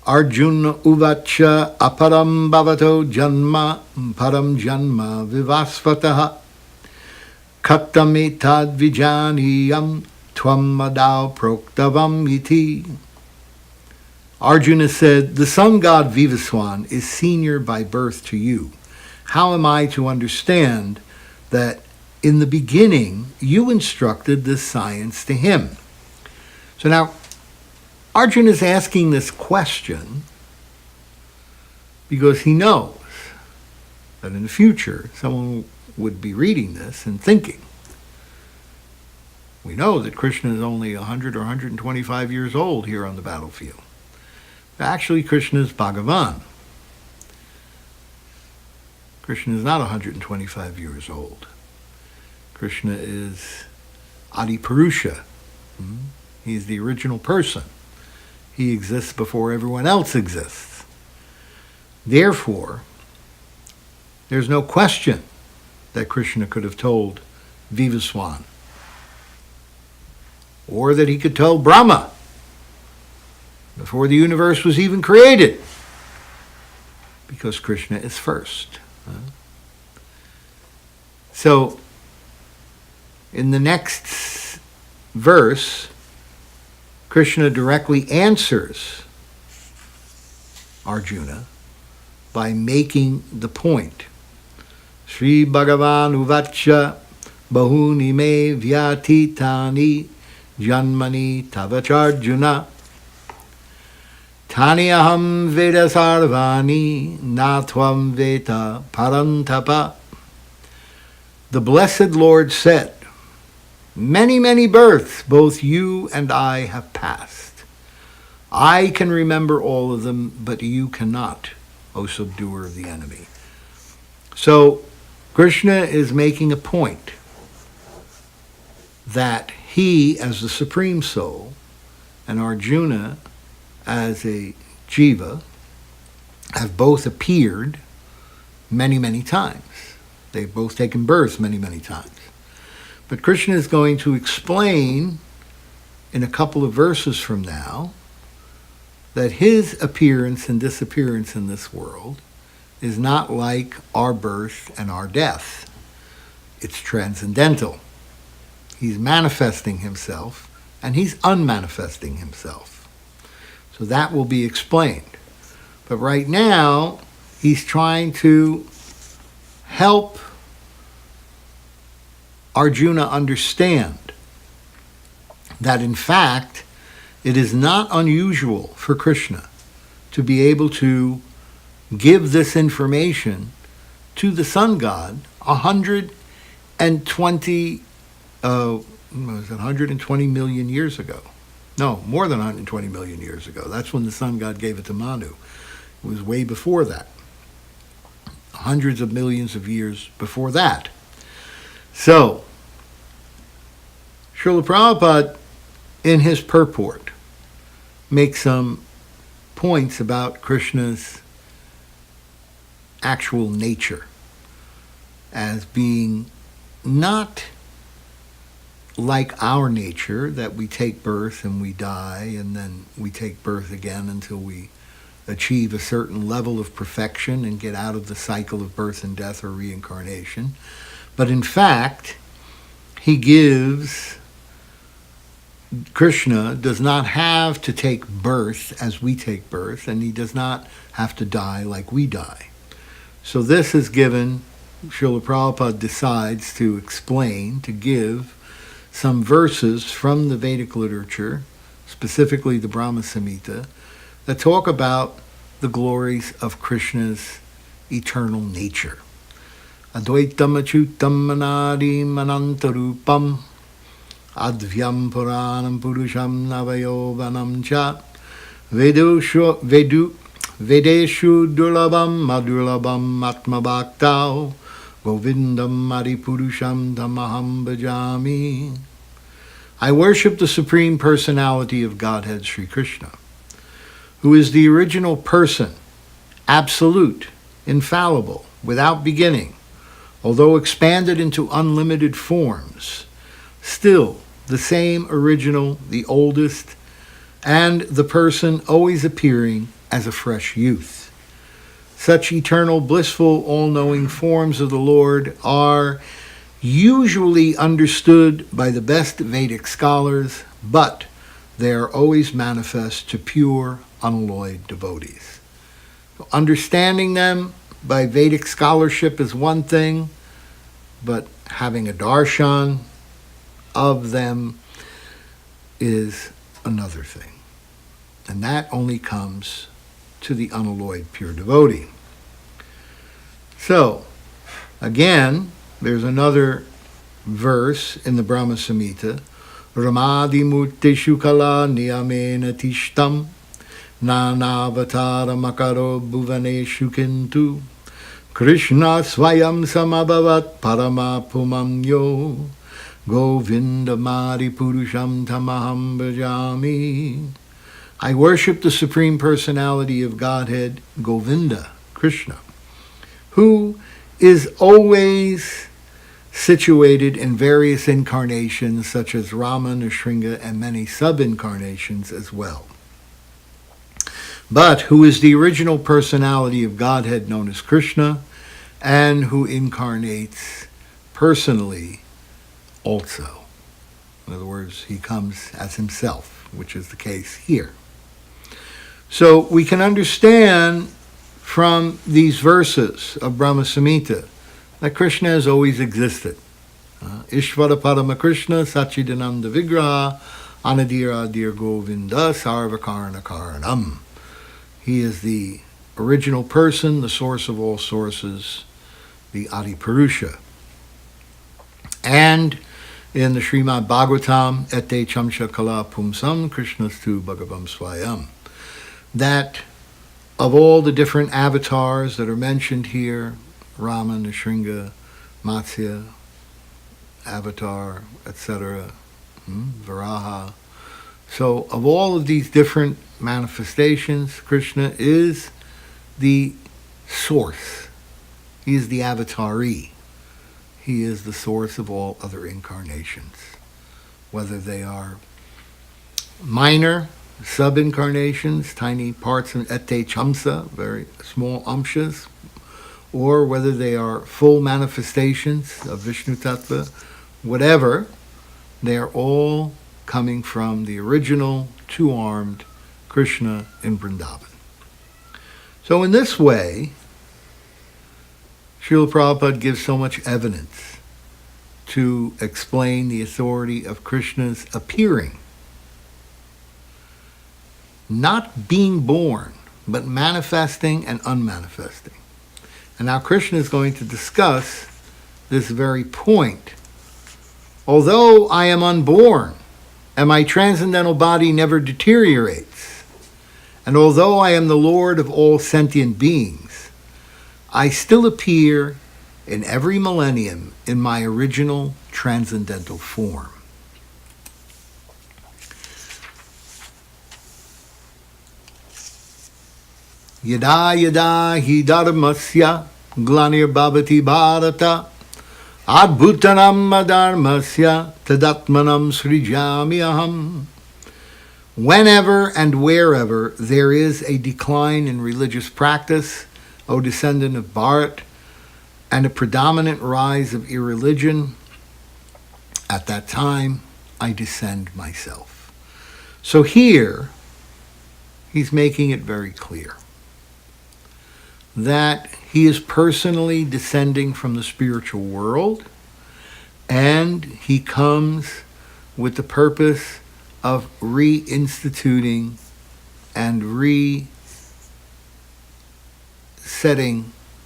Arjuna uvacha aparam bhavato janma param janma vivasvataha kattamethad vijaniyam tvam madao proktavam iti. Arjuna said, the sun god Vivaswan is senior by birth to you. How am I to understand that in the beginning you instructed this science to him? So now, Arjuna is asking this question because he knows that in the future someone would be reading this and thinking, we know that Krishna is only 100 or 125 years old here on the battlefield. Actually, Krishna is Bhagavan. Krishna is not 125 years old. Krishna is Adi Purusha. He is the original person. He exists before everyone else exists. Therefore, there's no question that Krishna could have told Vivaswan, or that he could tell Brahma before the universe was even created, because Krishna is first. So, in the next verse, Krishna directly answers Arjuna by making the point. Sri Bhagavan uvacha bahuni me vyatitani janmani tavacharjuna tani aham veda sarvani natvam veta parantapa. The blessed Lord said, many, many births both you and I have passed. I can remember all of them, but you cannot, O subduer of the enemy. So, Krishna is making a point that he, as the Supreme Soul, and Arjuna, as a jiva, have both appeared many, many times. They've both taken birth many, many times. But Krishna is going to explain in a couple of verses from now that his appearance and disappearance in this world is not like our birth and our death. It's transcendental. He's manifesting himself and he's unmanifesting himself. So that will be explained. But right now, he's trying to help Arjuna understand that in fact, it is not unusual for Krishna to be able to give this information to the sun god 120 million years ago. No, more than 120 million years ago. That's when the sun god gave it to Manu. It was way before that. Hundreds of millions of years before that. So, Srila Prabhupada, in his purport, makes some points about Krishna's actual nature as being not like our nature, that we take birth and we die, and then we take birth again until we achieve a certain level of perfection and get out of the cycle of birth and death or reincarnation. But in fact, Krishna does not have to take birth as we take birth, and he does not have to die like we die. So this is given, Srila Prabhupada decides to explain, to give some verses from the Vedic literature, specifically the Brahma Samhita, that talk about the glories of Krishna's eternal nature. Advaitam achyutam anadim anantarupam advyam puranam purusham navayovanam cha vedeshu durlabam madurlabam atmabhaktau govindam adipurusham tamaham bhajami. I worship the Supreme Personality of Godhead, Sri Krishna, who is the original person, absolute, infallible, without beginning, although expanded into unlimited forms, still the same original, the oldest, and the person always appearing as a fresh youth. Such eternal, blissful, all-knowing forms of the Lord are usually understood by the best Vedic scholars, but they are always manifest to pure, unalloyed devotees. So understanding them by Vedic scholarship is one thing, but having a darshan of them is another thing. And that only comes to the unalloyed pure devotee. So, again, there's another verse in the Brahma Samhita, Ramadi Murtishu Kala Niyamena Tishtam Nanavatara Makaro Bhuvaneshu Kintu Krishna Swayam Samabhavat Parama Pumamyo Govinda Mari Purusham Tamaham Bhajami. I worship the Supreme Personality of Godhead, Govinda, Krishna, who is always situated in various incarnations such as Rama, Nrsimha, and many sub-incarnations as well. But who is the original personality of Godhead known as Krishna, and who incarnates personally also. In other words, he comes as himself, which is the case here. So we can understand from these verses of Brahma Samhita that Krishna has always existed. Ishvara Parama Krishna Sachidananda Vigraha Anadira Dir Govinda Sarvakarna Karanam. He is the original person, the source of all sources, the Adi Purusha. And in the Srimad Bhagavatam, Ete Chamsha Kala Pumsam Krishnastu Bhagavam Swayam, that of all the different avatars that are mentioned here, Rama, Nrsimha, Matsya, Avatar, etc., Varaha. So of all of these different manifestations, Krishna is the source. He is the avatari. He is the source of all other incarnations, whether they are minor sub-incarnations, tiny parts of ete chamsa, very small amshas, or whether they are full manifestations of Vishnu Tattva, whatever, they are all coming from the original two-armed Krishna in Vrindavan. So in this way, Srila Prabhupada gives so much evidence to explain the authority of Krishna's appearing, not being born, but manifesting and unmanifesting. And now Krishna is going to discuss this very point. Although I am unborn, and my transcendental body never deteriorates, and although I am the Lord of all sentient beings, I still appear in every millennium in my original transcendental form. Yada yada hi dharmasya glanir bhavati bharata adbhutanam adharmasya tadatmanam srijami aham. Whenever and wherever there is a decline in religious practice, O descendant of Bharat, and a predominant rise of irreligion, at that time I descend myself. So here, he's making it very clear that he is personally descending from the spiritual world, and he comes with the purpose of reinstituting and resetting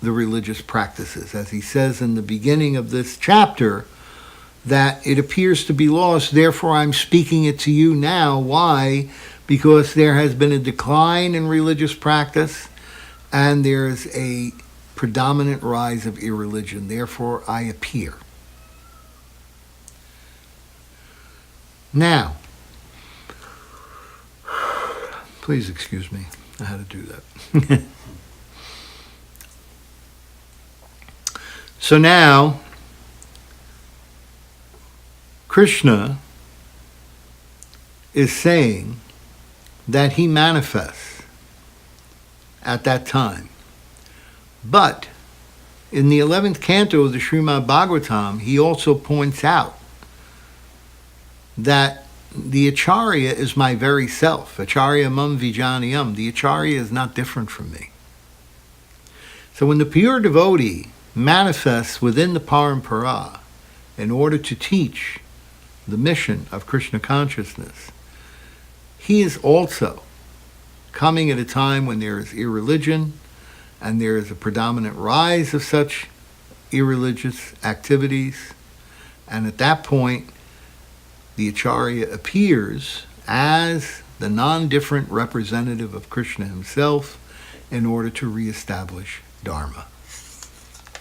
the religious practices. As he says in the beginning of this chapter, that it appears to be lost, therefore I'm speaking it to you now. Why? Because there has been a decline in religious practice, and there's a predominant rise of irreligion. Therefore, I appear. Now, please excuse me. I had to do that. So now, Krishna is saying that he manifests at that time. But in the 11th canto of the Srimad Bhagavatam, he also points out that the Acharya is my very self. Acharya mam vijaniyam. The Acharya is not different from me. So when the pure devotee manifests within the parampara in order to teach the mission of Krishna consciousness, he is also coming at a time when there is irreligion and there is a predominant rise of such irreligious activities. And at that point, the Acharya appears as the non-different representative of Krishna himself in order to reestablish Dharma.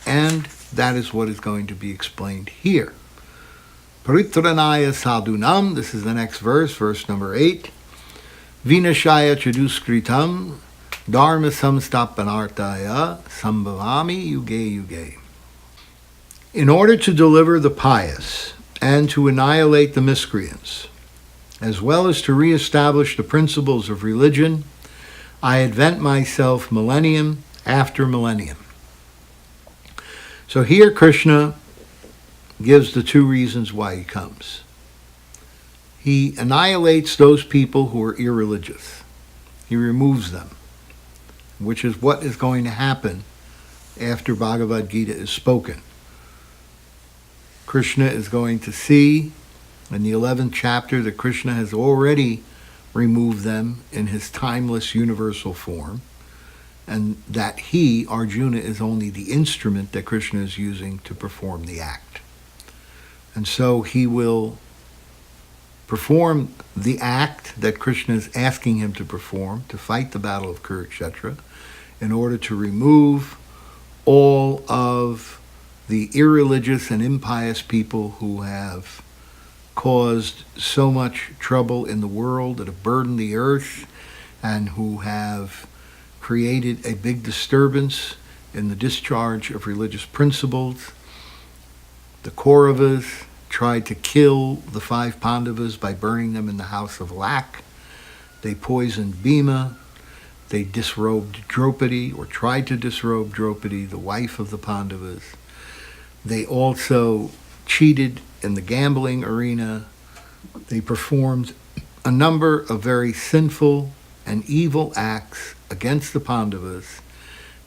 And that is what is going to be explained here. Paritranaya sadhunam, this is the next verse, verse number 8. Vinashaya chaduskritam dharma samstapanartaya sambhavami yuge yuge. In order to deliver the pious and to annihilate the miscreants, as well as to reestablish the principles of religion, I advent myself millennium after millennium. So here Krishna gives the two reasons why he comes. He annihilates those people who are irreligious. He removes them, which is what is going to happen after Bhagavad Gita is spoken. Krishna is going to see in the 11th chapter that Krishna has already removed them in his timeless universal form, and that he, Arjuna, is only the instrument that Krishna is using to perform the act. And so he will perform the act that Krishna is asking him to perform, to fight the battle of Kurukshetra, in order to remove all of the irreligious and impious people who have caused so much trouble in the world, that have burdened the earth, and who have created a big disturbance in the discharge of religious principles. The Kauravas tried to kill the 5 Pandavas by burning them in the house of lac. They poisoned Bhima. They disrobed Draupadi, or tried to disrobe Draupadi, the wife of the Pandavas. They also cheated in the gambling arena. They performed a number of very sinful and evil acts against the Pandavas,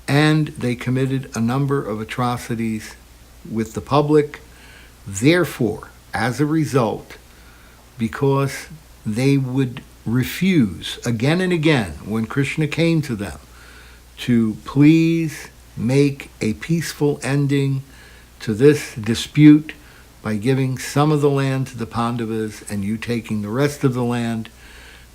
and they committed a number of atrocities with the public. Therefore, as a result, because they would refuse again and again when Krishna came to them to please make a peaceful ending to this dispute by giving some of the land to the Pandavas and you taking the rest of the land.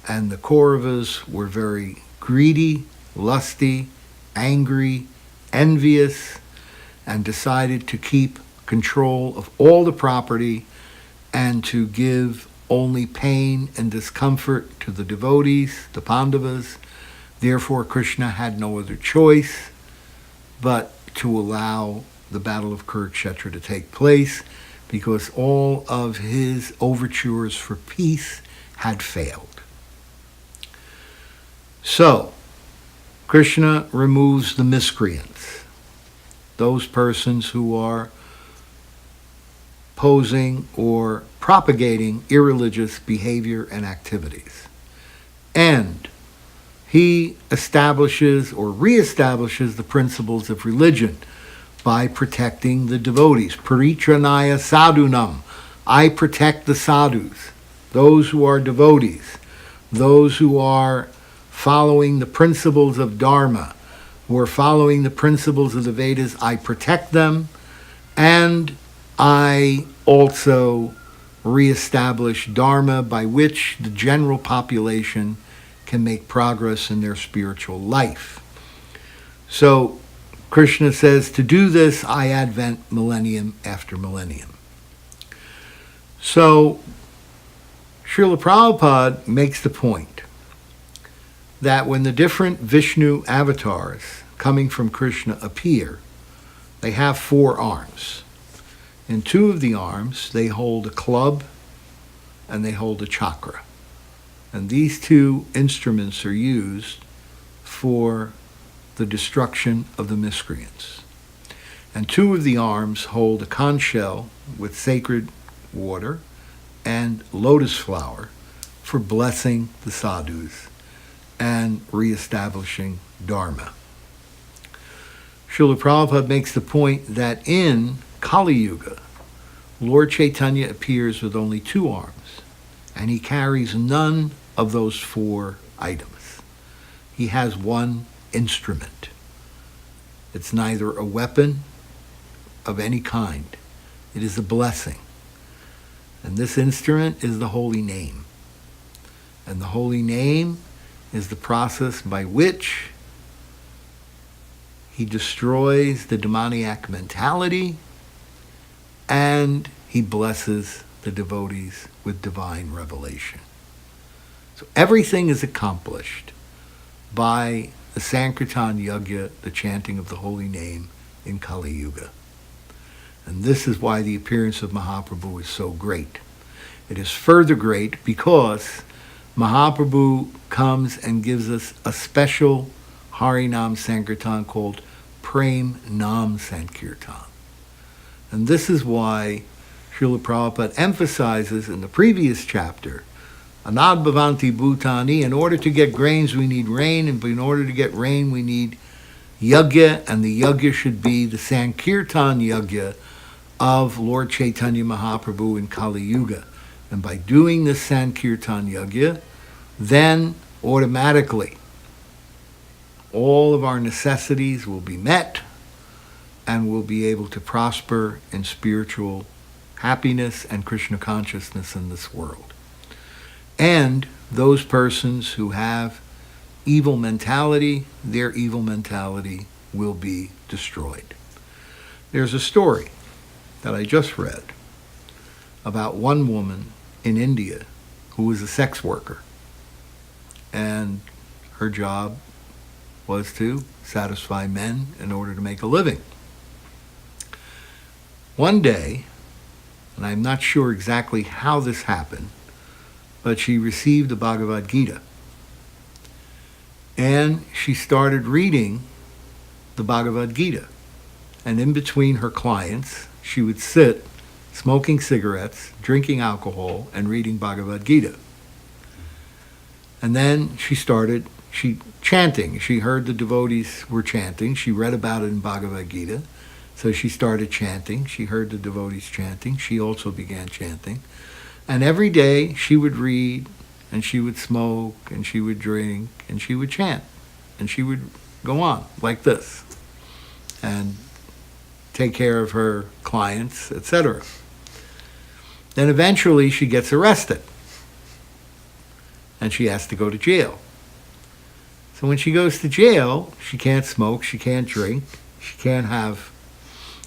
And the Kauravas were very greedy, lusty, angry, envious, and decided to keep control of all the property and to give only pain and discomfort to the devotees, the Pandavas. Therefore, Krishna had no other choice but to allow the battle of Kurukshetra to take place, because all of his overtures for peace had failed. So, Krishna removes the miscreants, those persons who are posing or propagating irreligious behavior and activities. And he establishes or reestablishes the principles of religion by protecting the devotees. Paritranaya sadhunam. I protect the sadhus, those who are devotees, those who are following the principles of Dharma, who are following the principles of the Vedas. I protect them, and I also reestablish Dharma, by which the general population can make progress in their spiritual life. So Krishna says, to do this, I advent millennium after millennium. So Srila Prabhupada makes the point that when the different Vishnu avatars coming from Krishna appear, they have 4 arms. In 2 of the arms, they hold a club and they hold a chakra. And these 2 instruments are used for the destruction of the miscreants. And 2 of the arms hold a conch shell with sacred water and lotus flower for blessing the sadhus and reestablishing Dharma. Srila Prabhupada makes the point that in Kali Yuga, Lord Chaitanya appears with only 2 arms, and he carries none of those 4 items. He has one instrument. It's neither a weapon of any kind. It is a blessing. And this instrument is the holy name. And the holy name is the process by which he destroys the demoniac mentality and he blesses the devotees with divine revelation. So everything is accomplished by the Sankirtan Yajna, the chanting of the holy name in Kali Yuga. And this is why the appearance of Mahaprabhu is so great. It is further great because Mahaprabhu comes and gives us a special Harinam Sankirtan called Prem Nam Sankirtan. And this is why Srila Prabhupada emphasizes in the previous chapter, Anad Bhavanti Bhutani, in order to get grains we need rain, and in order to get rain we need yajna, and the yajna should be the Sankirtan yajna of Lord Chaitanya Mahaprabhu in Kali Yuga. And by doing this Sankirtan yajna, then automatically all of our necessities will be met and we'll be able to prosper in spiritual happiness and Krishna consciousness in this world. And those persons who have evil mentality, their evil mentality will be destroyed. There's a story that I just read about one woman in India who was a sex worker. And her job was to satisfy men in order to make a living. One day, and I'm not sure exactly how this happened, but she received the Bhagavad Gita. And she started reading the Bhagavad Gita. And in between her clients, she would sit smoking cigarettes, drinking alcohol, and reading Bhagavad Gita. And then she chanting. She heard the devotees were chanting. She read about it in Bhagavad Gita. So she started chanting. She heard the devotees chanting. She also began chanting. And every day she would read, and she would smoke, and she would drink, and she would chant. And she would go on like this and take care of her clients, etc. Then eventually she gets arrested. And she has to go to jail. So when she goes to jail, she can't smoke, she can't drink, she can't have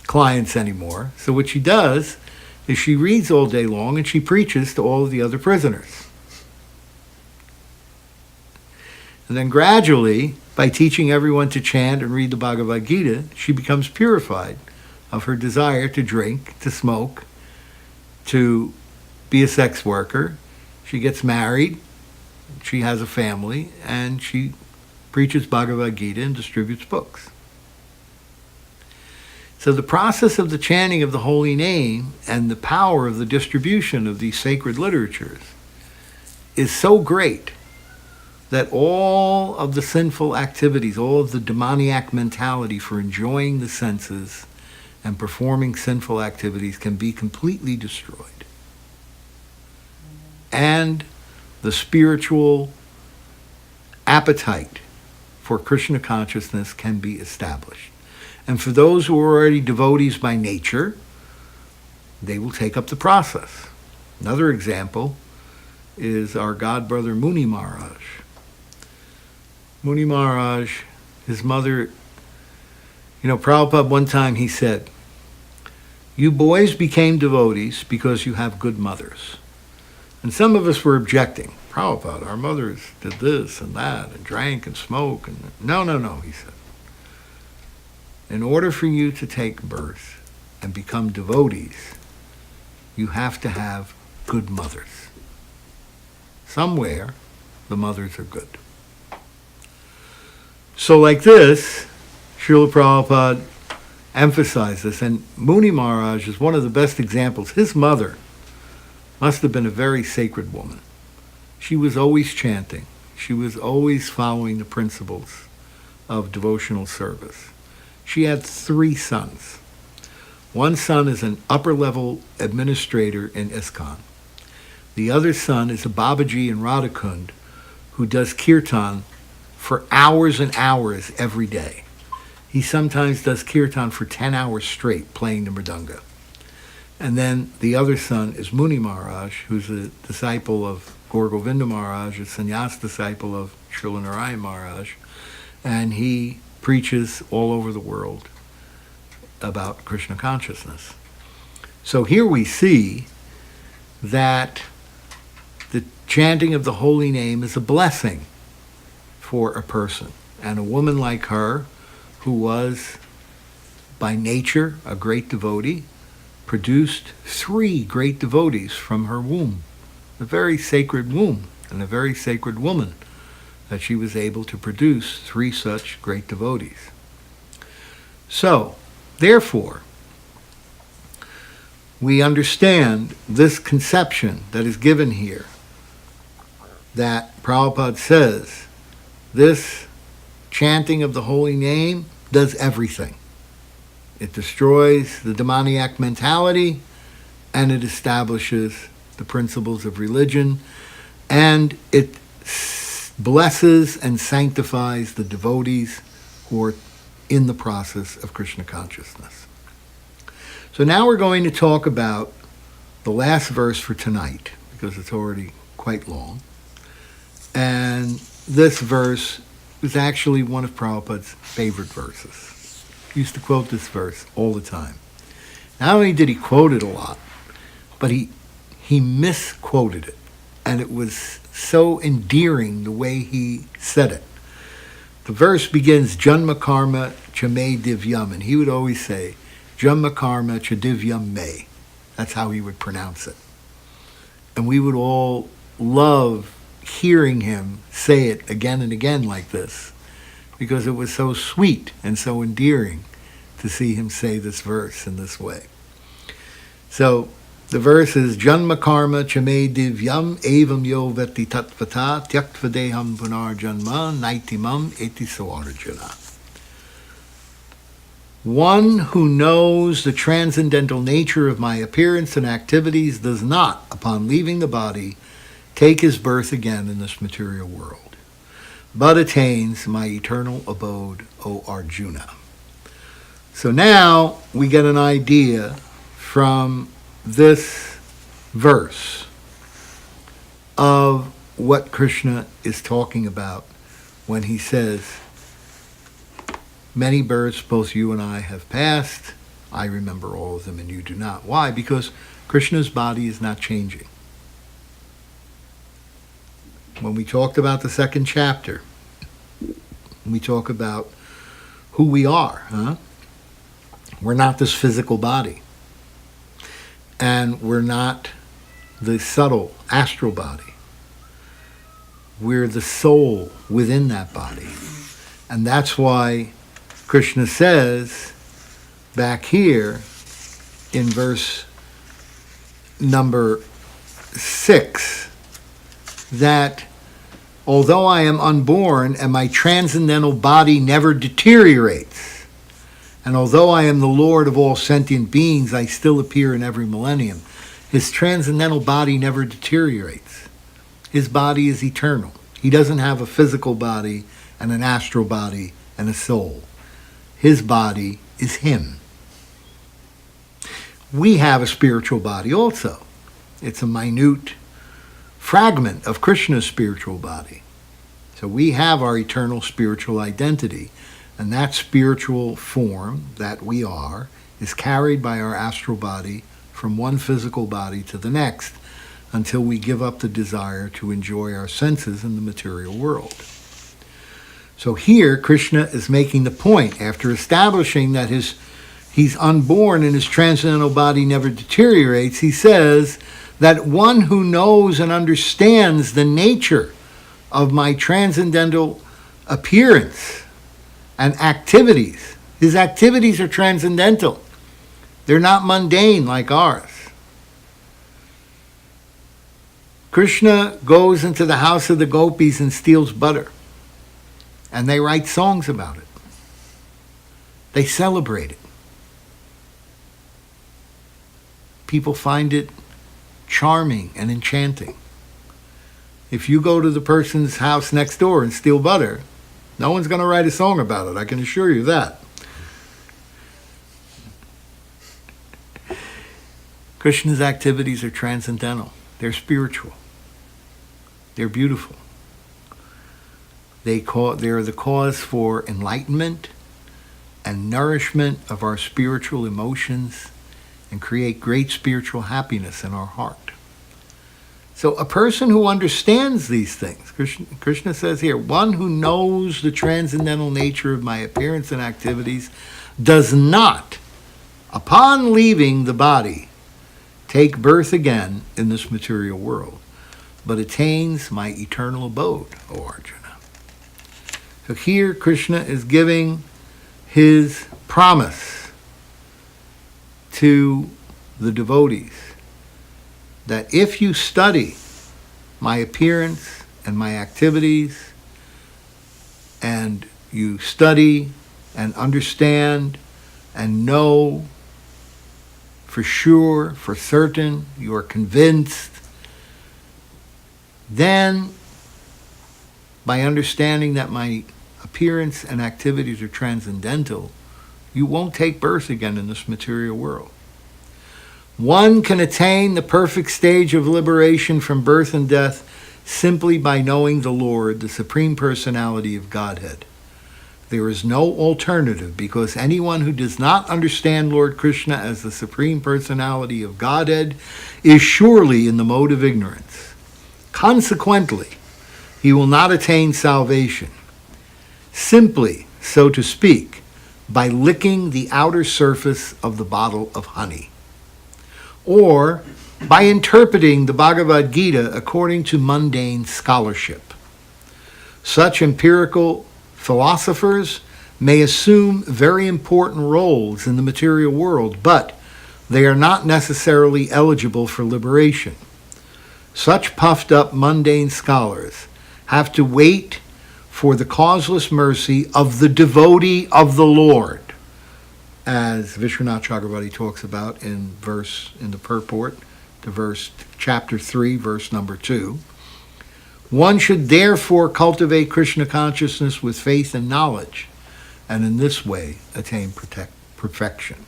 clients anymore. So what she does is she reads all day long and she preaches to all of the other prisoners. And then gradually, by teaching everyone to chant and read the Bhagavad Gita, she becomes purified of her desire to drink, to smoke, to be a sex worker. She gets married, she has a family, and she preaches Bhagavad Gita and distributes books. So the process of the chanting of the holy name and the power of the distribution of these sacred literatures is so great that all of the sinful activities, all of the demoniac mentality for enjoying the senses and performing sinful activities can be completely destroyed. And the spiritual appetite for Krishna consciousness can be established. And for those who are already devotees by nature, they will take up the process. Another example is our godbrother Muni Maharaj. Muni Maharaj, his mother, Prabhupada one time he said, "You boys became devotees because you have good mothers." And some of us were objecting. "Prabhupada, our mothers did this and that and drank and smoked." And no, he said. In order for you to take birth and become devotees, you have to have good mothers. Somewhere, the mothers are good. So like this, Srila Prabhupada emphasized this, and Muni Maharaj is one of the best examples. His mother must have been a very sacred woman. She was always chanting. She was always following the principles of devotional service. She had 3 sons. One son is an upper-level administrator in ISKCON. The other son is a Babaji in Radhakund who does kirtan for hours and hours every day. He sometimes does kirtan for 10 hours straight, playing the mridanga. And then the other son is Muni Maharaj, who's a disciple of Gaur Govinda Maharaj, a sannyas disciple of Srila Narayan Maharaj, and he preaches all over the world about Krishna consciousness. So here we see that the chanting of the holy name is a blessing for a person. And a woman like her, who was by nature a great devotee, produced 3 great devotees from her womb. A very sacred womb and a very sacred woman, that she was able to produce 3 such great devotees. So, therefore, we understand this conception that is given here, that Prabhupada says this chanting of the holy name does everything. It destroys the demoniac mentality, and it establishes the principles of religion, and it blesses and sanctifies the devotees who are in the process of Krishna consciousness. So now we're going to talk about the last verse for tonight, because it's already quite long. And this verse is actually one of Prabhupada's favorite verses. He used to quote this verse all the time. Not only did he quote it a lot, but he misquoted it. And it was so endearing the way he said it. The verse begins, Janma karma cha me divyam, and he would always say, Janma karma cha divyam me. That's how he would pronounce it. And we would all love hearing him say it again and again like this, because it was so sweet and so endearing to see him say this verse in this way. So the verse is, Janma karma cha me divyam evam yo veti tatvata tyaktva punar janma naitimam eti sawarjana. One who knows the transcendental nature of my appearance and activities does not, upon leaving the body, take his birth again in this material world, but attains my eternal abode, O Arjuna. So now we get an idea from this verse of what Krishna is talking about when he says, many births both you and I have passed. I remember all of them and you do not. Why? Because Krishna's body is not changing. When we talked about the second chapter, we talk about who we are. We're not this physical body. And we're not the subtle astral body. We're the soul within that body. And that's why Krishna says back here in verse number 6 that although I am unborn and my transcendental body never deteriorates, and although I am the Lord of all sentient beings, I still appear in every millennium. His transcendental body never deteriorates. His body is eternal. He doesn't have a physical body and an astral body and a soul. His body is him. We have a spiritual body also. It's a minute fragment of Krishna's spiritual body. So we have our eternal spiritual identity, and that spiritual form that we are is carried by our astral body from one physical body to the next until we give up the desire to enjoy our senses in the material world. So here, Krishna is making the point, after establishing that he's unborn and his transcendental body never deteriorates, he says that one who knows and understands the nature of my transcendental appearance and activities. His activities are transcendental. They're not mundane like ours. Krishna goes into the house of the gopis and steals butter. And they write songs about it. They celebrate it. People find it charming and enchanting. If you go to the person's house next door and steal butter, no one's going to write a song about it, I can assure you that. Krishna's activities are transcendental. They're spiritual. They're beautiful. They are the cause for enlightenment and nourishment of our spiritual emotions and create great spiritual happiness in our heart. So a person who understands these things, Krishna says here, one who knows the transcendental nature of my appearance and activities does not, upon leaving the body, take birth again in this material world, but attains my eternal abode, O Arjuna. So here Krishna is giving his promise to the devotees that if you study my appearance and my activities, and you study and understand and know for sure, for certain, you are convinced, then by understanding that my appearance and activities are transcendental, you won't take birth again in this material world. One can attain the perfect stage of liberation from birth and death simply by knowing the Lord, the Supreme Personality of Godhead. There is no alternative, because anyone who does not understand Lord Krishna as the Supreme Personality of Godhead is surely in the mode of ignorance. Consequently, he will not attain salvation, simply, so to speak, by licking the outer surface of the bottle of honey, or by interpreting the Bhagavad Gita according to mundane scholarship. Such empirical philosophers may assume very important roles in the material world, but they are not necessarily eligible for liberation. Such puffed up mundane scholars have to wait for the causeless mercy of the devotee of the Lord, as Vishwanath Chakravarti talks about in the purport to chapter 3, verse number 2. One should therefore cultivate Krishna consciousness with faith and knowledge, and in this way attain perfection.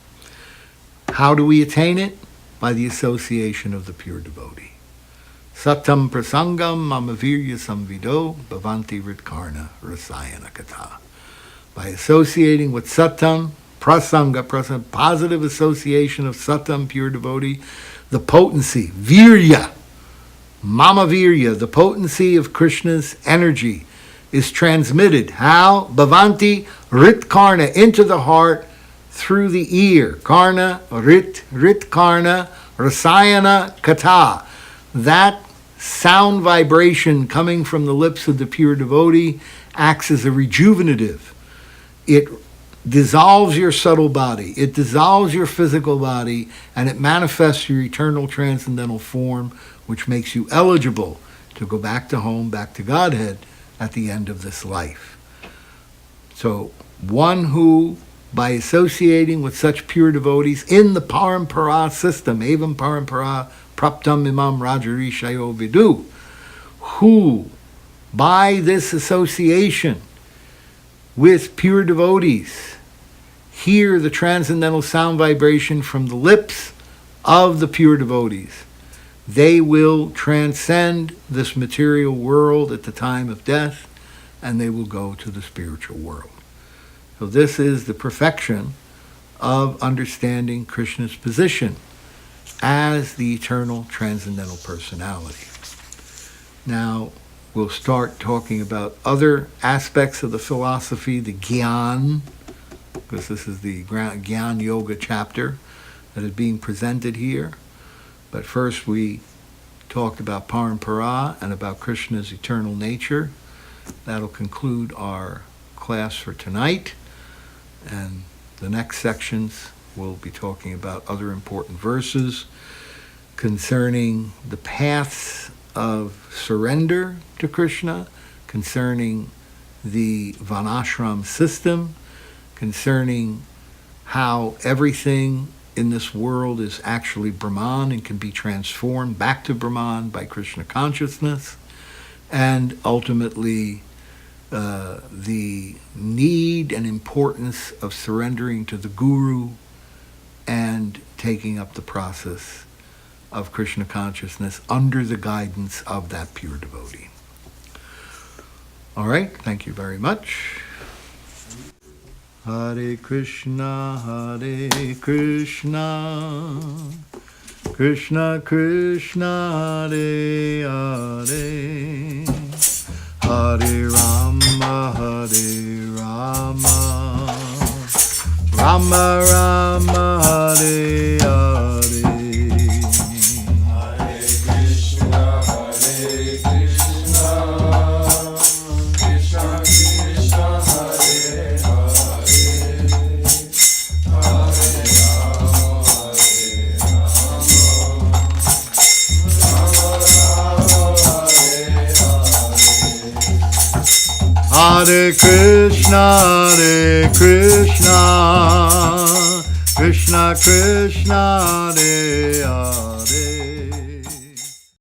How do we attain it? By the association of the pure devotee. Satam prasangam mamavirya samvido bhavanti ritkarna rasayana kata. By associating with satam, prasanga, positive association of satam, pure devotee, the potency, virya, Mama Virya, the potency of Krishna's energy, is transmitted. How? Bhavanti Rit Karna, into the heart through the ear. Karna, Rit Karna, Rasayana Kata. That sound vibration coming from the lips of the pure devotee acts as a rejuvenative. It dissolves your subtle body, it dissolves your physical body, and it manifests your eternal transcendental form, which makes you eligible to go back to home, back to Godhead at the end of this life. So one who, by associating with such pure devotees in the parampara system, evam parampara praptam imam rajarishayo vidu, who by this association with pure devotees hear the transcendental sound vibration from the lips of the pure devotees, they will transcend this material world at the time of death, and they will go to the spiritual world. So this is the perfection of understanding Krishna's position as the eternal transcendental personality. Now, we'll start talking about other aspects of the philosophy, the Gyan, because this is the Gyan Yoga chapter that is being presented here. But first we talked about parampara and about Krishna's eternal nature. That'll conclude our class for tonight. And the next sections will be talking about other important verses concerning the paths of surrender to Krishna, concerning the Varnashram system, concerning how everything in this world is actually Brahman and can be transformed back to Brahman by Krishna consciousness, and ultimately the need and importance of surrendering to the Guru and taking up the process of Krishna consciousness under the guidance of that pure devotee. All right, thank you very much. Hare Krishna, Krishna Krishna, Hare Hare, Hare Rama, Rama Rama, Hare Hare. Hare Krishna, Krishna Krishna, Hare Hare.